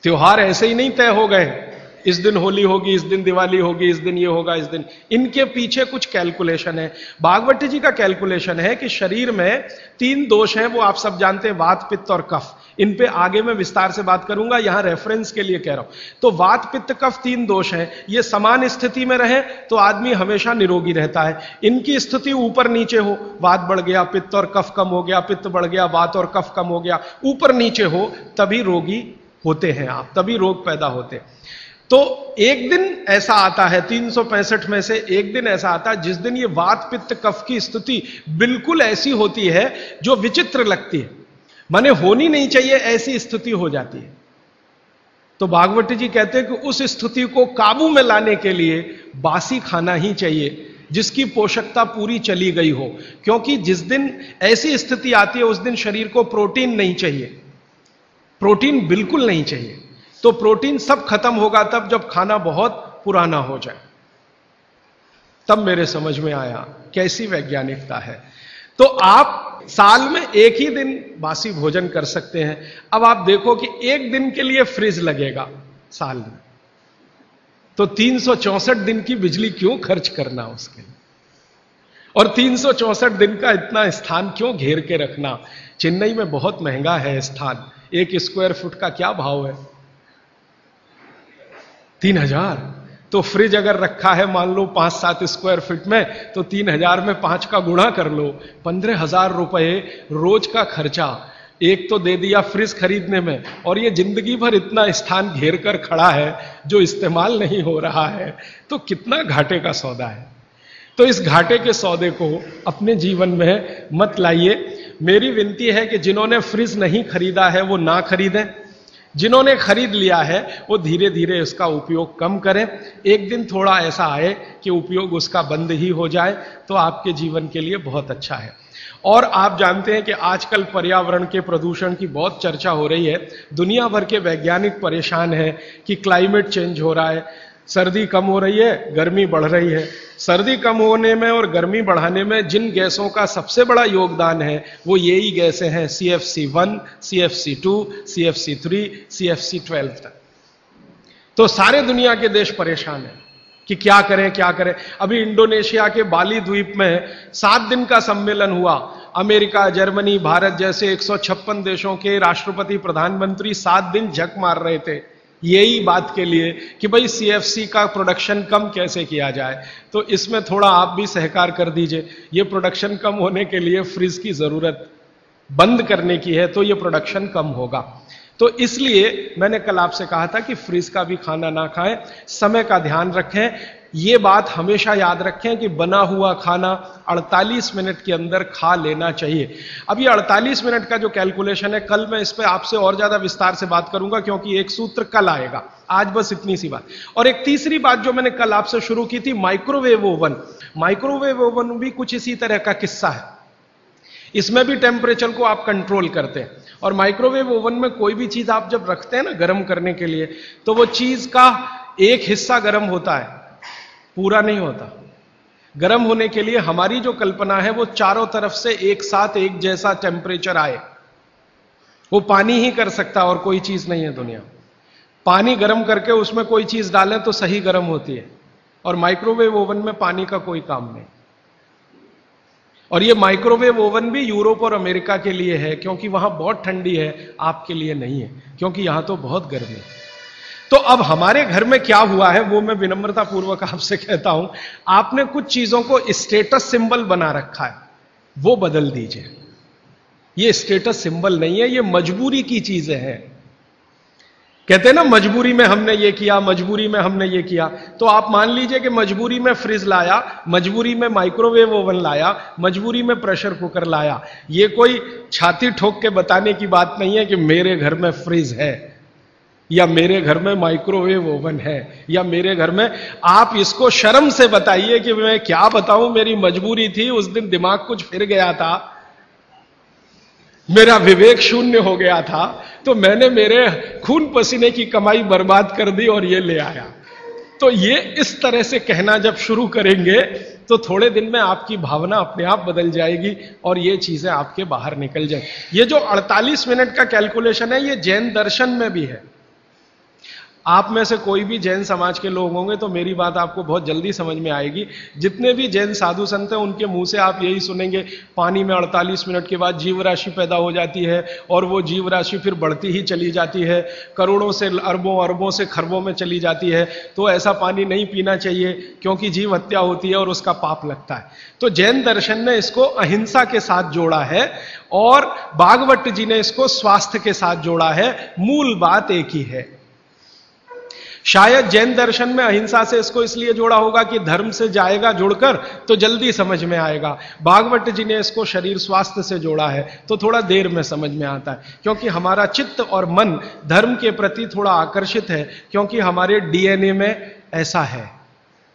त्योहार ऐसे ही नहीं तय हो गए, इस दिन होली होगी, इस दिन दिवाली होगी, इस दिन ये होगा, इस दिन, इनके पीछे कुछ कैलकुलेशन है। भागवत जी का कैलकुलेशन है कि शरीर में 3 दोष हैं, वो आप सब जानते हैं, वात पित्त और कफ। इन पे आगे मैं विस्तार से बात करूंगा, यहां रेफरेंस के लिए कह रहा हूं। तो वात पित्त कफ 3 दोष हैं, ये समान स्थिति में रहे तो आदमी हमेशा निरोगी रहता है। इनकी स्थिति ऊपर नीचे हो, वात बढ़ गया, पित्त और कफ कम हो गया, पित्त बढ़ गया, वात और कफ कम हो गया, ऊपर नीचे हो, तभी रोगी होते हैं आप, तभी रोग पैदा होते हैं। तो एक दिन ऐसा आता है 365 में से एक दिन ऐसा आता है जिस दिन ये वात पित्त कफ की स्थिति बिल्कुल ऐसी होती है जो विचित्र लगती है, माने होनी नहीं चाहिए ऐसी स्थिति हो जाती है। तो भागवत जी कहते हैं कि उस स्थिति को काबू में लाने के लिए बासी खाना ही चाहिए जिसकी पोषकता पूरी चली गई हो, क्योंकि जिस दिन ऐसी स्थिति आती है उस दिन शरीर को प्रोटीन नहीं चाहिए, प्रोटीन बिल्कुल नहीं चाहिए। तो प्रोटीन सब खत्म होगा तब जब खाना बहुत पुराना हो जाए। तब मेरे समझ में आया कैसी वैज्ञानिकता है। तो आप साल में एक ही दिन बासी भोजन कर सकते हैं। अब आप देखो कि एक दिन के लिए फ्रिज लगेगा साल में, तो 364 दिन की बिजली क्यों खर्च करना उसके लिए, और 364 दिन का इतना स्थान क्यों घेर के रखना। चेन्नई में बहुत महंगा है स्थान, 1 स्क्वायर फुट का क्या भाव है, 3000। तो फ्रिज अगर रखा है मान लो 5-7 स्क्वायर फीट में, तो 3000 में 5 का गुणा कर लो, 15,000 रुपए रोज का खर्चा एक तो दे दिया फ्रिज खरीदने में, और ये जिंदगी भर इतना स्थान घेर कर खड़ा है जो इस्तेमाल नहीं हो रहा है, तो कितना घाटे का सौदा है। तो इस घाटे के सौदे को अपने जीवन में मत लाइए। मेरी विनती है कि जिन्होंने फ्रिज नहीं खरीदा है वो ना खरीदें, जिन्होंने खरीद लिया है वो धीरे धीरे उसका उपयोग कम करें। एक दिन थोड़ा ऐसा आए कि उपयोग उसका बंद ही हो जाए तो आपके जीवन के लिए बहुत अच्छा है। और आप जानते हैं कि आजकल पर्यावरण के प्रदूषण की बहुत चर्चा हो रही है। दुनिया भर के वैज्ञानिक परेशान हैं कि क्लाइमेट चेंज हो रहा है, सर्दी कम हो रही है, गर्मी बढ़ रही है। सर्दी कम होने में और गर्मी बढ़ाने में जिन गैसों का सबसे बड़ा योगदान है वो यही गैसें हैं, CFC1, CFC2, CFC3, CFC12 तक। तो सारे दुनिया के देश परेशान हैं कि क्या करें क्या करें। अभी इंडोनेशिया के बाली द्वीप में 7 दिन का सम्मेलन हुआ। अमेरिका, जर्मनी, भारत जैसे 156 देशों के राष्ट्रपति प्रधानमंत्री 7 दिन झक मार रहे थे यही बात के लिए कि भाई CFC का प्रोडक्शन कम कैसे किया जाए। तो इसमें थोड़ा आप भी सहकार कर दीजिए। ये प्रोडक्शन कम होने के लिए फ्रिज की जरूरत बंद करने की है, तो ये प्रोडक्शन कम होगा। तो इसलिए मैंने कल आपसे कहा था कि फ्रिज का भी खाना ना खाएं, समय का ध्यान रखें। ये बात हमेशा याद रखें कि बना हुआ खाना 48 मिनट के अंदर खा लेना चाहिए। अब ये 48 मिनट का जो कैलकुलेशन है, कल मैं इस पर आपसे और ज्यादा विस्तार से बात करूंगा क्योंकि एक सूत्र कल आएगा। आज बस इतनी सी बात। और एक तीसरी बात जो मैंने कल आपसे शुरू की थी, माइक्रोवेव ओवन। माइक्रोवेव ओवन भी कुछ इसी तरह का किस्सा है। इसमें भी टेम्परेचर को आप कंट्रोल करते हैं। और माइक्रोवेव ओवन में कोई भी चीज आप जब रखते हैं ना गर्म करने के लिए, तो वो चीज का एक हिस्सा गर्म होता है, पूरा नहीं होता। गर्म होने के लिए हमारी जो कल्पना है वो चारों तरफ से एक साथ एक जैसा टेम्परेचर आए, वो पानी ही कर सकता और कोई चीज नहीं है दुनिया। पानी गर्म करके उसमें कोई चीज डालें तो सही गर्म होती है, और माइक्रोवेव ओवन में पानी का कोई काम नहीं। और ये माइक्रोवेव ओवन भी यूरोप और अमेरिका के लिए है, क्योंकि वहां बहुत ठंडी है, आपके लिए नहीं है, क्योंकि यहां तो बहुत गर्मी है। तो अब हमारे घर में क्या हुआ है वो मैं विनम्रता पूर्वक आपसे कहता हूं, आपने कुछ चीजों को स्टेटस सिंबल बना रखा है, वो बदल दीजिए। ये स्टेटस सिंबल नहीं है, ये मजबूरी की चीजें हैं। कहते हैं ना मजबूरी में हमने ये किया, मजबूरी में हमने ये किया। तो आप मान लीजिए कि मजबूरी में फ्रिज लाया, मजबूरी में माइक्रोवेव ओवन लाया, मजबूरी में प्रेशर कुकर लाया। ये कोई छाती ठोक के बताने की बात नहीं है कि मेरे घर में फ्रिज है, या मेरे घर में माइक्रोवेव ओवन है, या मेरे घर में। आप इसको शर्म से बताइए कि मैं क्या बताऊं, मेरी मजबूरी थी, उस दिन दिमाग कुछ फिर गया था, मेरा विवेक शून्य हो गया था, तो मैंने मेरे खून पसीने की कमाई बर्बाद कर दी और ये ले आया। तो ये इस तरह से कहना जब शुरू करेंगे तो थोड़े दिन में आपकी भावना अपने आप बदल जाएगी और ये चीजें आपके बाहर निकल जाएंगी। ये जो 48 मिनट का कैलकुलेशन है, ये जैन दर्शन में भी है। आप में से कोई भी जैन समाज के लोग होंगे तो मेरी बात आपको बहुत जल्दी समझ में आएगी। जितने भी जैन साधु संत हैं उनके मुंह से आप यही सुनेंगे, पानी में 48 मिनट के बाद जीव राशि पैदा हो जाती है और वो जीव राशि फिर बढ़ती ही चली जाती है, करोड़ों से अरबों, अरबों से खरबों में चली जाती है। तो ऐसा पानी नहीं पीना चाहिए क्योंकि जीव हत्या होती है और उसका पाप लगता है। तो जैन दर्शन ने इसको अहिंसा के साथ जोड़ा है और भागवत जी ने इसको स्वास्थ्य के साथ जोड़ा है। मूल बात एक ही है। शायद जैन दर्शन में अहिंसा से इसको इसलिए जोड़ा होगा कि धर्म से जाएगा जुड़कर तो जल्दी समझ में आएगा। भागवत जी ने इसको शरीर स्वास्थ्य से जोड़ा है तो थोड़ा देर में समझ में आता है, क्योंकि हमारा चित्त और मन धर्म के प्रति थोड़ा आकर्षित है, क्योंकि हमारे डीएनए में ऐसा है।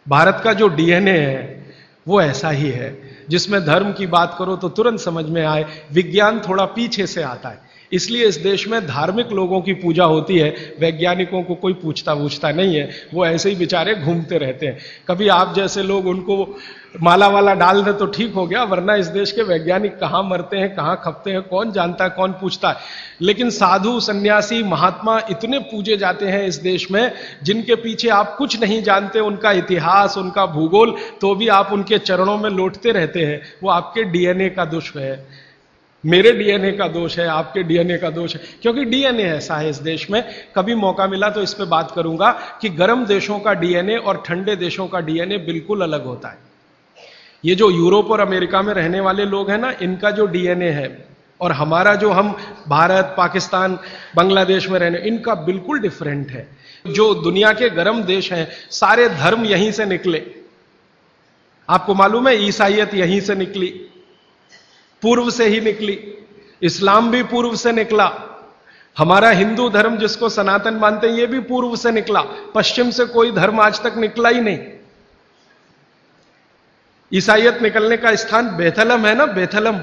भारत का जो डीएनए है वो ऐसा ही है, जिसमें धर्म की बात करो तो तुरंत समझ में आए, विज्ञान थोड़ा पीछे से आता है। इसलिए इस देश में धार्मिक लोगों की पूजा होती है, वैज्ञानिकों को कोई पूछता नहीं है, वो ऐसे ही बेचारे घूमते रहते हैं। कभी आप जैसे लोग उनको माला वाला डाल दे तो ठीक हो गया, वरना इस देश के वैज्ञानिक कहां मरते हैं, कहां खपते हैं, कौन जानता है, कौन पूछता है। लेकिन साधु, सन्यासी, महात्मा इतने पूजे जाते हैं इस देश में, जिनके पीछे आप कुछ नहीं जानते, उनका इतिहास, उनका भूगोल, तो भी आप उनके चरणों में लौटते रहते हैं। वो आपके डीएनए का दोष है, मेरे डीएनए का दोष है, आपके डीएनए का दोष है, क्योंकि डीएनए ऐसा है इस देश में। कभी मौका मिला तो इस पे बात करूंगा कि गर्म देशों का डीएनए और ठंडे देशों का डीएनए बिल्कुल अलग होता है। ये जो यूरोप और अमेरिका में रहने वाले लोग हैं ना, इनका जो डीएनए है और हमारा जो हम भारत, पाकिस्तान, बांग्लादेश में रहने, इनका बिल्कुल डिफरेंट है। जो दुनिया के गर्म देश हैं, सारे धर्म यहीं से निकले। आपको मालूम है ईसाईयत यहीं से निकली, पूर्व से ही निकली, इस्लाम भी पूर्व से निकला, हमारा हिंदू धर्म जिसको सनातन मानते हैं ये भी पूर्व से निकला। पश्चिम से कोई धर्म आज तक निकला ही नहीं। ईसाईयत निकलने का स्थान बेथलम है ना, बेथलम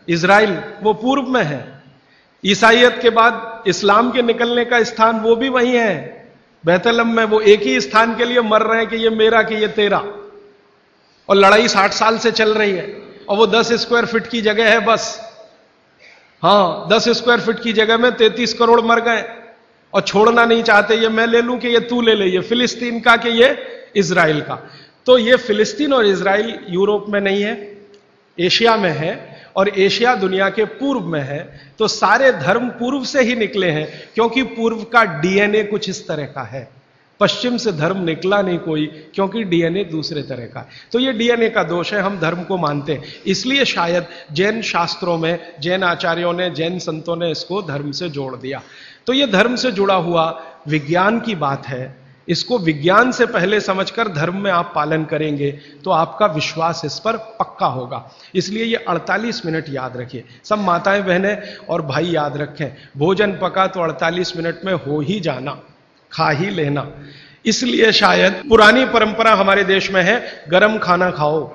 इजराइल, वो पूर्व में है। ईसाईयत के बाद इस्लाम के निकलने का स्थान वो भी वही है, बेथलम में। वो एक ही स्थान के लिए मर रहे हैं कि ये मेरा, कि ये तेरा, और लड़ाई 60 साल से चल रही है। और वो 10 स्क्वायर फीट की जगह है बस। हाँ, 10 स्क्वायर फीट की जगह में 33 करोड़ मर गए और छोड़ना नहीं चाहते, ये मैं ले लूं कि ये तू ले ले, ये फिलिस्तीन का कि ये इजराइल का। तो ये फिलिस्तीन और इजराइल यूरोप में नहीं है, एशिया में है, और एशिया दुनिया के पूर्व में है। तो सारे धर्म पूर्व से ही निकले हैं, क्योंकि पूर्व का डीएनए कुछ इस तरह का है। पश्चिम से धर्म निकला नहीं कोई, क्योंकि डीएनए दूसरे तरह का है। तो ये डीएनए का दोष है, हम धर्म को मानते हैं। इसलिए शायद जैन शास्त्रों में, जैन आचार्यों ने, जैन संतों ने इसको धर्म से जोड़ दिया। तो ये धर्म से जुड़ा हुआ विज्ञान की बात है। इसको विज्ञान से पहले समझकर धर्म में आप पालन करेंगे तो आपका विश्वास इस पर पक्का होगा। इसलिए ये 48 मिनट याद रखिए, सब माताएं, बहनें और भाई याद रखें। भोजन पका तो 48 मिनट में हो ही जाना, खा ही लेना। इसलिए शायद पुरानी परंपरा हमारे देश में है, गरम खाना खाओ,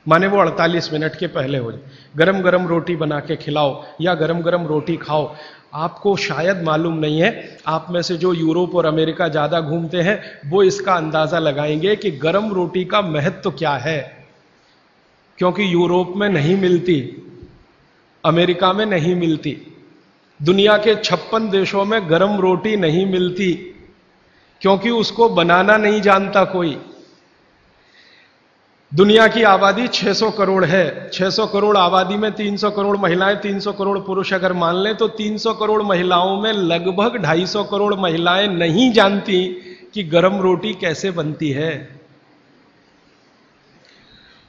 माने वो 48 मिनट के पहले हो जाए। गरम गरम रोटी बना के खिलाओ या गरम गरम रोटी खाओ। आपको शायद मालूम नहीं है, आप में से जो यूरोप और अमेरिका ज्यादा घूमते हैं वो इसका अंदाजा लगाएंगे कि गरम रोटी का महत्व क्या है। क्योंकि यूरोप में नहीं मिलती, अमेरिका में नहीं मिलती, दुनिया के 56 देशों में गरम रोटी नहीं मिलती, क्योंकि उसको बनाना नहीं जानता कोई। दुनिया की आबादी 600 करोड़ है। 600 करोड़ आबादी में 300 करोड़ महिलाएं, 300 करोड़ पुरुष अगर मान लें तो 300 करोड़ महिलाओं में लगभग 250 करोड़ महिलाएं नहीं जानती कि गरम रोटी कैसे बनती है।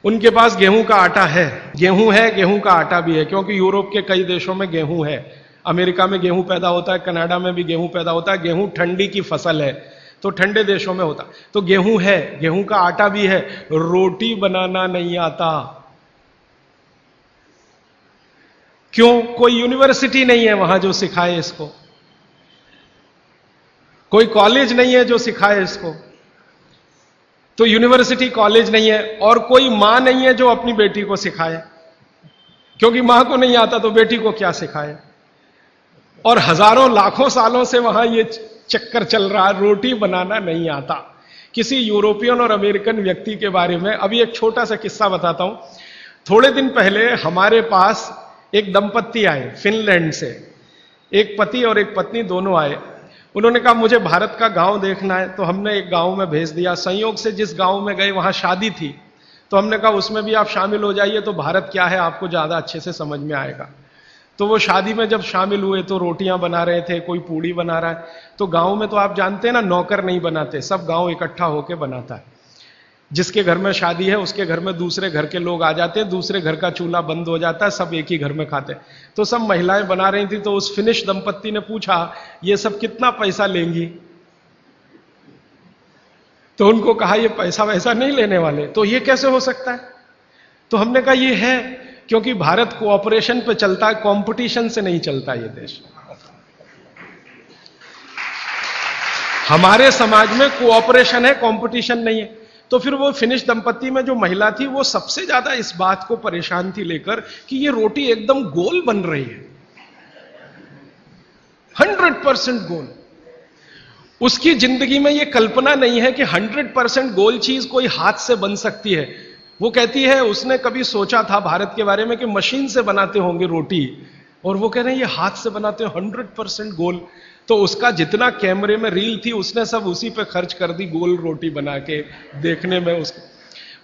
उनके पास गेहूं का आटा है, गेहूं का आटा भी है, क्योंकि यूरोप के कई देशों में गेहूं है, अमेरिका में गेहूं पैदा होता है, कनाडा में भी गेहूं पैदा होता है। गेहूं ठंडी की फसल है तो ठंडे देशों में होता, तो गेहूं है, गेहूं का आटा भी है, रोटी बनाना नहीं आता। क्यों? कोई यूनिवर्सिटी नहीं है वहां जो सिखाए इसको, कोई कॉलेज नहीं है जो सिखाए इसको, तो यूनिवर्सिटी कॉलेज नहीं है, और कोई मां नहीं है जो अपनी बेटी को सिखाए, क्योंकि मां को नहीं आता तो बेटी को क्या सिखाए। और हजारों लाखों सालों से वहां ये चक्कर चल रहा है, रोटी बनाना नहीं आता। किसी यूरोपियन और अमेरिकन व्यक्ति के बारे में अभी एक छोटा सा किस्सा बताता हूं। थोड़े दिन पहले हमारे पास एक दंपत्ति आए फिनलैंड से, एक पति और एक पत्नी दोनों आए। उन्होंने कहा मुझे भारत का गांव देखना है, तो हमने एक गांव में भेज दिया। संयोग से जिस गांव में गए वहां शादी थी, तो हमने कहा उसमें भी आप शामिल हो जाइए, तो भारत क्या है आपको ज्यादा अच्छे से समझ में आएगा। तो वो शादी में जब शामिल हुए तो रोटियां बना रहे थे, कोई पूड़ी बना रहा है। तो गांव में तो आप जानते हैं ना, नौकर नहीं बनाते, सब गांव इकट्ठा होकर बनाता है। जिसके घर में शादी है उसके घर में दूसरे घर के लोग आ जाते हैं, दूसरे घर का चूल्हा बंद हो जाता है, सब एक ही घर में खाते हैं। तो सब महिलाएं बना रही थी, तो उस फिनिश दंपत्ति ने पूछा ये सब कितना पैसा लेंगी? तो उनको कहा ये पैसा वैसा नहीं लेने वाले। तो ये कैसे हो सकता है? तो हमने कहा ये है क्योंकि भारत कोऑपरेशन पे चलता है, कंपटीशन से नहीं चलता ये देश। हमारे समाज में कोऑपरेशन है, कंपटीशन नहीं है। तो फिर वो फिनिश दंपत्ति में जो महिला थी वो सबसे ज्यादा इस बात को परेशान थी लेकर कि ये रोटी एकदम गोल बन रही है, 100% गोल। उसकी जिंदगी में ये कल्पना नहीं है कि 100% गोल चीज कोई हाथ से बन सकती है। वो कहती है उसने कभी सोचा था भारत के बारे में कि मशीन से बनाते होंगे रोटी, और वो कह रहे हैं ये हाथ से बनाते हैं 100% गोल। तो उसका जितना कैमरे में रील थी उसने सब उसी पे खर्च कर दी, गोल रोटी बना के देखने में उसको।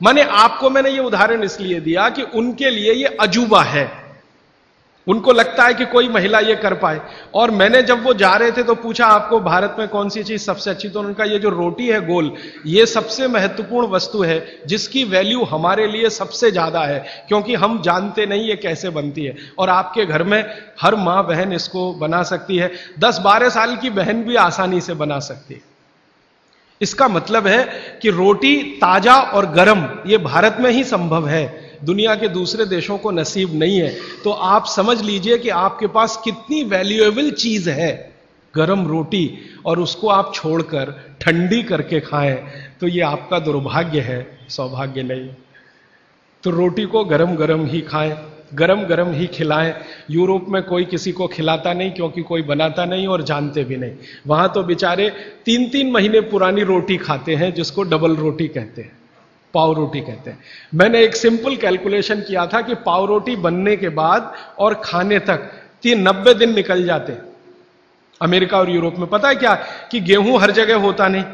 माने आपको मैंने ये उदाहरण इसलिए दिया कि उनके लिए ये अजूबा है, उनको लगता है कि कोई महिला ये कर पाए। और मैंने जब वो जा रहे थे तो पूछा आपको भारत में कौन सी चीज सबसे अच्छी, तो उनका ये जो रोटी है गोल, ये सबसे महत्वपूर्ण वस्तु है जिसकी वैल्यू हमारे लिए सबसे ज्यादा है, क्योंकि हम जानते नहीं ये कैसे बनती है। और आपके घर में हर मां बहन इसको बना सकती है, 10-12 साल की बहन भी आसानी से बना सकती है। इसका मतलब है कि रोटी ताजा और गर्म ये भारत में ही संभव है, दुनिया के दूसरे देशों को नसीब नहीं है। तो आप समझ लीजिए कि आपके पास कितनी वैल्यूएबल चीज है गरम रोटी, और उसको आप छोड़कर ठंडी करके खाएं तो ये आपका दुर्भाग्य है, सौभाग्य नहीं। तो रोटी को गरम गरम ही खाएं, गरम गरम ही खिलाएं। यूरोप में कोई किसी को खिलाता नहीं क्योंकि कोई बनाता नहीं और जानते भी नहीं। वहां तो बेचारे 3-3 महीने पुरानी रोटी खाते हैं, जिसको डबल रोटी कहते हैं, पाव रोटी कहते हैं। मैंने एक सिंपल कैलकुलेशन किया था कि पाव रोटी बनने के बाद और खाने तक 90 दिन निकल जाते हैं अमेरिका और यूरोप में। पता है क्या कि गेहूं हर जगह होता नहीं,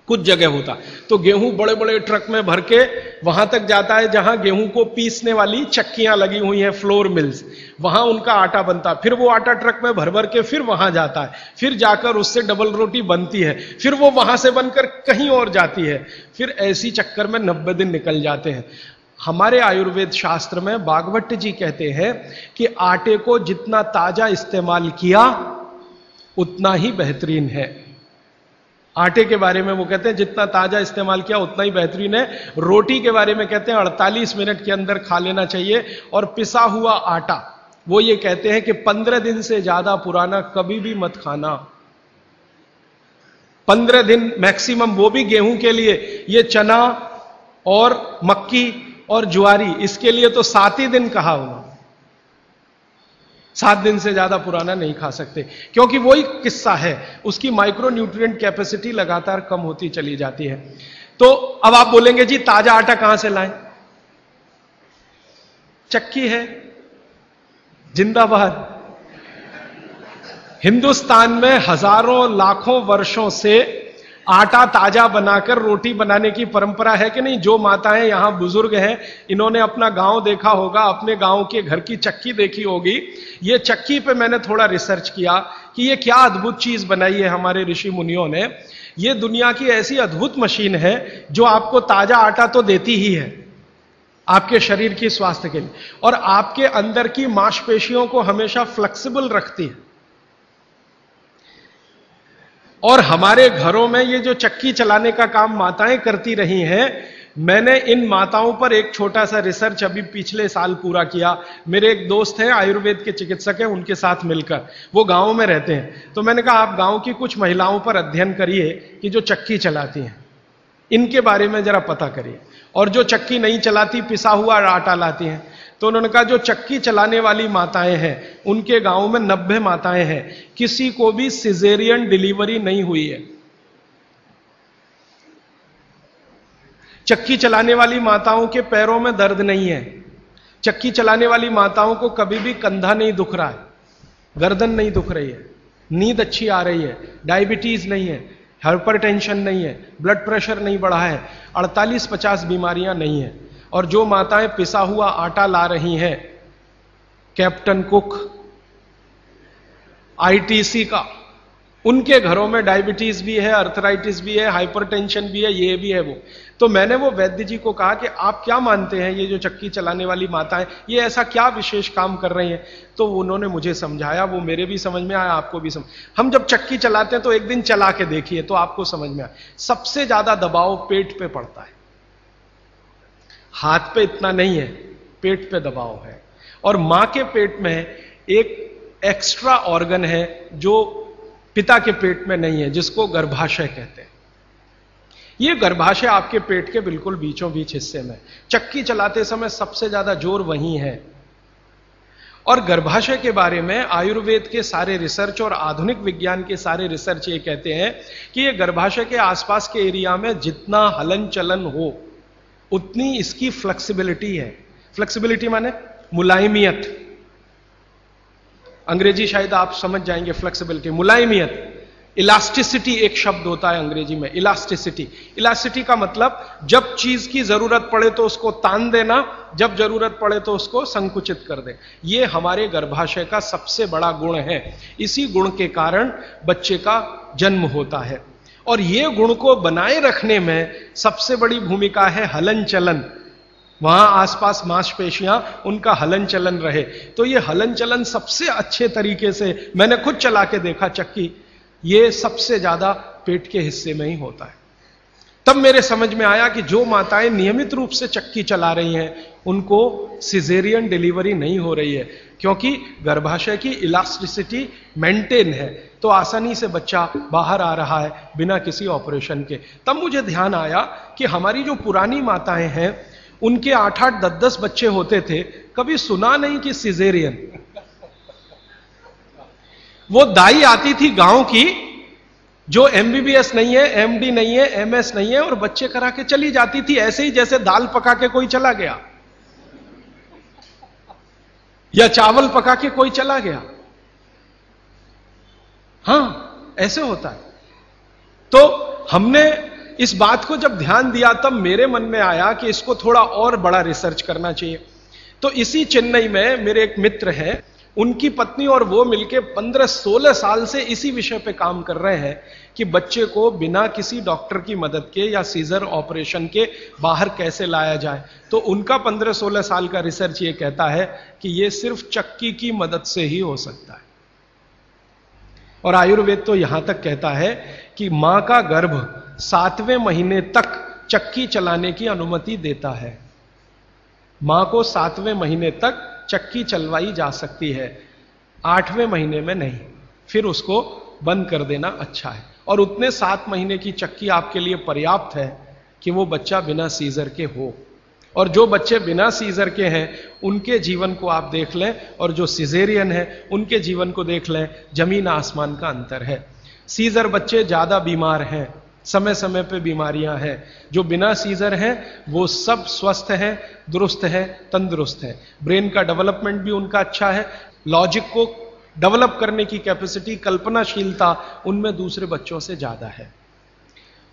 कुछ जगह होता, तो गेहूं बड़े बड़े ट्रक में भर के वहां तक जाता है जहां गेहूं को पीसने वाली चक्कियां लगी हुई हैं, फ्लोर मिल्स, वहां उनका आटा बनता है। फिर वो आटा ट्रक में भर भर के फिर वहां जाता है, फिर जाकर उससे डबल रोटी बनती है, फिर वो वहां से बनकर कहीं और जाती है, फिर ऐसी चक्कर में 90 दिन निकल जाते हैं। हमारे आयुर्वेद शास्त्र में भागवत जी कहते हैं कि आटे को जितना ताजा इस्तेमाल किया उतना ही बेहतरीन है। आटे के बारे में वो कहते हैं जितना ताजा इस्तेमाल किया उतना ही बेहतरीन है। रोटी के बारे में कहते हैं 48 मिनट के अंदर खा लेना चाहिए। और पिसा हुआ आटा वो ये कहते हैं कि 15 दिन से ज्यादा पुराना कभी भी मत खाना, 15 दिन मैक्सिमम, वो भी गेहूं के लिए। ये चना और मक्की और ज्वारी, इसके लिए तो 7 ही दिन कहा उन्होंने, 7 दिन से ज्यादा पुराना नहीं खा सकते, क्योंकि वही किस्सा है, उसकी माइक्रो न्यूट्रिएंट कैपेसिटी लगातार कम होती चली जाती है। तो अब आप बोलेंगे जी ताजा आटा कहां से लाएं? चक्की है, जिंदाबाद। हिंदुस्तान में हजारों लाखों वर्षों से आटा ताजा बनाकर रोटी बनाने की परंपरा है कि नहीं? जो माताएं यहां बुजुर्ग हैं, इन्होंने अपना गांव देखा होगा, अपने गांव के घर की चक्की देखी होगी। ये चक्की पे मैंने थोड़ा रिसर्च किया कि ये क्या अद्भुत चीज बनाई है हमारे ऋषि मुनियों ने। ये दुनिया की ऐसी अद्भुत मशीन है जो आपको ताजा आटा तो देती ही है आपके शरीर की स्वास्थ्य के लिए, और आपके अंदर की मांसपेशियों को हमेशा फ्लेक्सिबल रखती है। और हमारे घरों में ये जो चक्की चलाने का काम माताएं करती रही हैं, मैंने इन माताओं पर एक छोटा सा रिसर्च अभी पिछले साल पूरा किया। मेरे एक दोस्त हैं, आयुर्वेद के चिकित्सक हैं, उनके साथ मिलकर, वो गांव में रहते हैं। तो मैंने कहा आप गांव की कुछ महिलाओं पर अध्ययन करिए कि जो चक्की चलाती हैं, इनके बारे में जरा पता करिए। और जो चक्की नहीं चलाती, पिसा हुआ आटा लाती हैं। तो उन्होंने कहा जो चक्की चलाने वाली माताएं हैं, उनके गांव में 90 माताएं हैं, किसी को भी सिजेरियन डिलीवरी नहीं हुई है। चक्की चलाने वाली माताओं के पैरों में दर्द नहीं है। चक्की चलाने वाली माताओं को कभी भी कंधा नहीं दुख रहा है, गर्दन नहीं दुख रही है, नींद अच्छी आ रही है, डायबिटीज नहीं है, हाइपरटेंशन नहीं है, ब्लड प्रेशर नहीं बढ़ा है, 48-50 बीमारियां नहीं है। और जो माताएं पिसा हुआ आटा ला रही हैं, कैप्टन कुक, आईटीसी का, उनके घरों में डायबिटीज भी है, अर्थराइटिस भी है, हाइपरटेंशन भी है, ये भी है वो। तो मैंने वो वैद्य जी को कहा कि आप क्या मानते हैं ये जो चक्की चलाने वाली माताएं, ये ऐसा क्या विशेष काम कर रही हैं? तो उन्होंने मुझे समझाया, वो मेरे भी समझ में आया, आपको भी समझ। हम जब चक्की चलाते हैं तो एक दिन चला के देखिए तो आपको समझ में आए। सबसे ज्यादा दबाव पेट पे पड़ता है, हाथ पे इतना नहीं है, पेट पे दबाव है। और मां के पेट में एक एक्स्ट्रा ऑर्गन है जो पिता के पेट में नहीं है, जिसको गर्भाशय कहते हैं। यह गर्भाशय आपके पेट के बिल्कुल बीचों बीच हिस्से में, चक्की चलाते समय सबसे ज्यादा जोर वहीं है। और गर्भाशय के बारे में आयुर्वेद के सारे रिसर्च और आधुनिक विज्ञान के सारे रिसर्च ये कहते हैं कि ये गर्भाशय के आसपास के एरिया में जितना हलन चलन हो, उतनी इसकी फ्लेक्सिबिलिटी है। फ्लेक्सिबिलिटी माने मुलायमियत, अंग्रेजी शायद आप समझ जाएंगे। फ्लेक्सिबिलिटी, मुलायमियत, इलास्टिसिटी एक शब्द होता है अंग्रेजी में, इलास्टिसिटी। इलास्टिसिटी का मतलब जब चीज की जरूरत पड़े तो उसको तान देना, जब जरूरत पड़े तो उसको संकुचित कर दे। ये हमारे गर्भाशय का सबसे बड़ा गुण है। इसी गुण के कारण बच्चे का जन्म होता है। और ये गुण को बनाए रखने में सबसे बड़ी भूमिका है हलन चलन। वहां आसपास मांसपेशियां, उनका हलन चलन रहे। तो ये हलन चलन सबसे अच्छे तरीके से, मैंने खुद चला के देखा चक्की, ये सबसे ज्यादा पेट के हिस्से में ही होता है। तब मेरे समझ में आया कि जो माताएं नियमित रूप से चक्की चला रही हैं, उनको सिजेरियन डिलीवरी नहीं हो रही है, क्योंकि गर्भाशय की इलास्टिसिटी मेंटेन है, तो आसानी से बच्चा बाहर आ रहा है बिना किसी ऑपरेशन के। तब मुझे ध्यान आया कि हमारी जो पुरानी माताएं हैं, उनके 8-8, 10-10 बच्चे होते थे, कभी सुना नहीं कि सिजेरियन। वो दाई आती थी गांव की, जो एमबीबीएस नहीं है, एमडी नहीं है, एमएस नहीं है, और बच्चे करा के चली जाती थी, ऐसे ही जैसे दाल पका के कोई चला गया या चावल पका के कोई चला गया। हां, ऐसे होता है। तो हमने इस बात को जब ध्यान दिया, तब मेरे मन में आया कि इसको थोड़ा और बड़ा रिसर्च करना चाहिए। तो इसी चेन्नई में मेरे एक मित्र हैं, उनकी पत्नी और वो मिलकर 15-16 साल से इसी विषय पे काम कर रहे हैं कि बच्चे को बिना किसी डॉक्टर की मदद के या सीजर ऑपरेशन के बाहर कैसे लाया जाए। तो उनका 15-16 साल का रिसर्च ये कहता है कि ये सिर्फ चक्की की मदद से ही हो सकता है। और आयुर्वेद तो यहां तक कहता है कि मां का गर्भ 7वें महीने तक चक्की चलाने की अनुमति देता है। मां को 7वें महीने तक चक्की चलवाई जा सकती है, 8वें महीने में नहीं, फिर उसको बंद कर देना अच्छा है। और उतने 7 महीने की चक्की आपके लिए पर्याप्त है कि वो बच्चा बिना सीजर के हो। और जो बच्चे बिना सीजर के हैं, उनके जीवन को आप देख लें, और जो सिजेरियन है उनके जीवन को देख लें, जमीन आसमान का अंतर है। सीजर बच्चे ज्यादा बीमार हैं, समय समय पे बीमारियां हैं। जो बिना सीजर हैं वो सब स्वस्थ हैं, दुरुस्त हैं, तंदुरुस्त हैं। ब्रेन का डेवलपमेंट भी उनका अच्छा है। लॉजिक को डेवलप करने की कैपेसिटी, कल्पनाशीलता उनमें दूसरे बच्चों से ज्यादा है।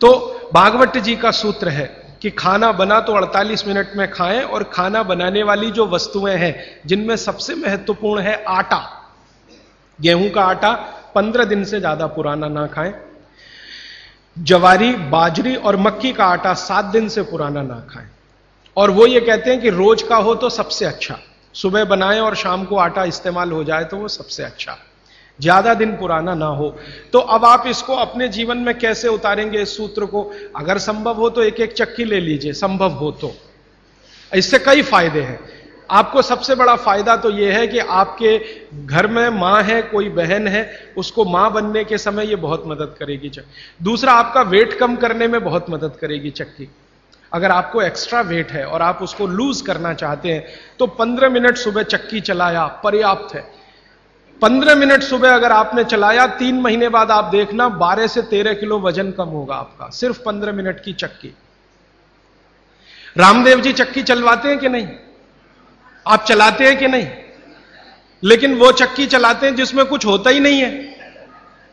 तो भागवत जी का सूत्र है कि खाना बना तो 48 मिनट में खाएं, और खाना बनाने वाली जो वस्तुएं हैं जिनमें सबसे महत्वपूर्ण है आटा, गेहूं का आटा 15 दिन से ज्यादा पुराना ना खाएं। जवारी, बाजरी और मक्की का आटा 7 दिन से पुराना ना खाएं। और वो ये कहते हैं कि रोज का हो तो सबसे अच्छा, सुबह बनाएं और शाम को आटा इस्तेमाल हो जाए तो वो सबसे अच्छा, ज्यादा दिन पुराना ना हो। तो अब आप इसको अपने जीवन में कैसे उतारेंगे इस सूत्र को? अगर संभव हो तो एक एक चक्की ले लीजिए, संभव हो तो। इससे कई फायदे हैं। आपको सबसे बड़ा फायदा तो यह है कि आपके घर में मां है, कोई बहन है, उसको मां बनने के समय यह बहुत मदद करेगी चक्की। दूसरा, आपका वेट कम करने में बहुत मदद करेगी चक्की। अगर आपको एक्स्ट्रा वेट है और आप उसको लूज करना चाहते हैं तो 15 मिनट सुबह चक्की चलाया पर्याप्त है। 15 मिनट सुबह अगर आपने चलाया, 3 महीने बाद आप देखना 12 से 13 किलो वजन कम होगा आपका, सिर्फ 15 मिनट की चक्की। रामदेव जी चक्की चलवाते हैं कि नहीं? आप चलाते हैं कि नहीं? लेकिन वो चक्की चलाते हैं जिसमें कुछ होता ही नहीं है,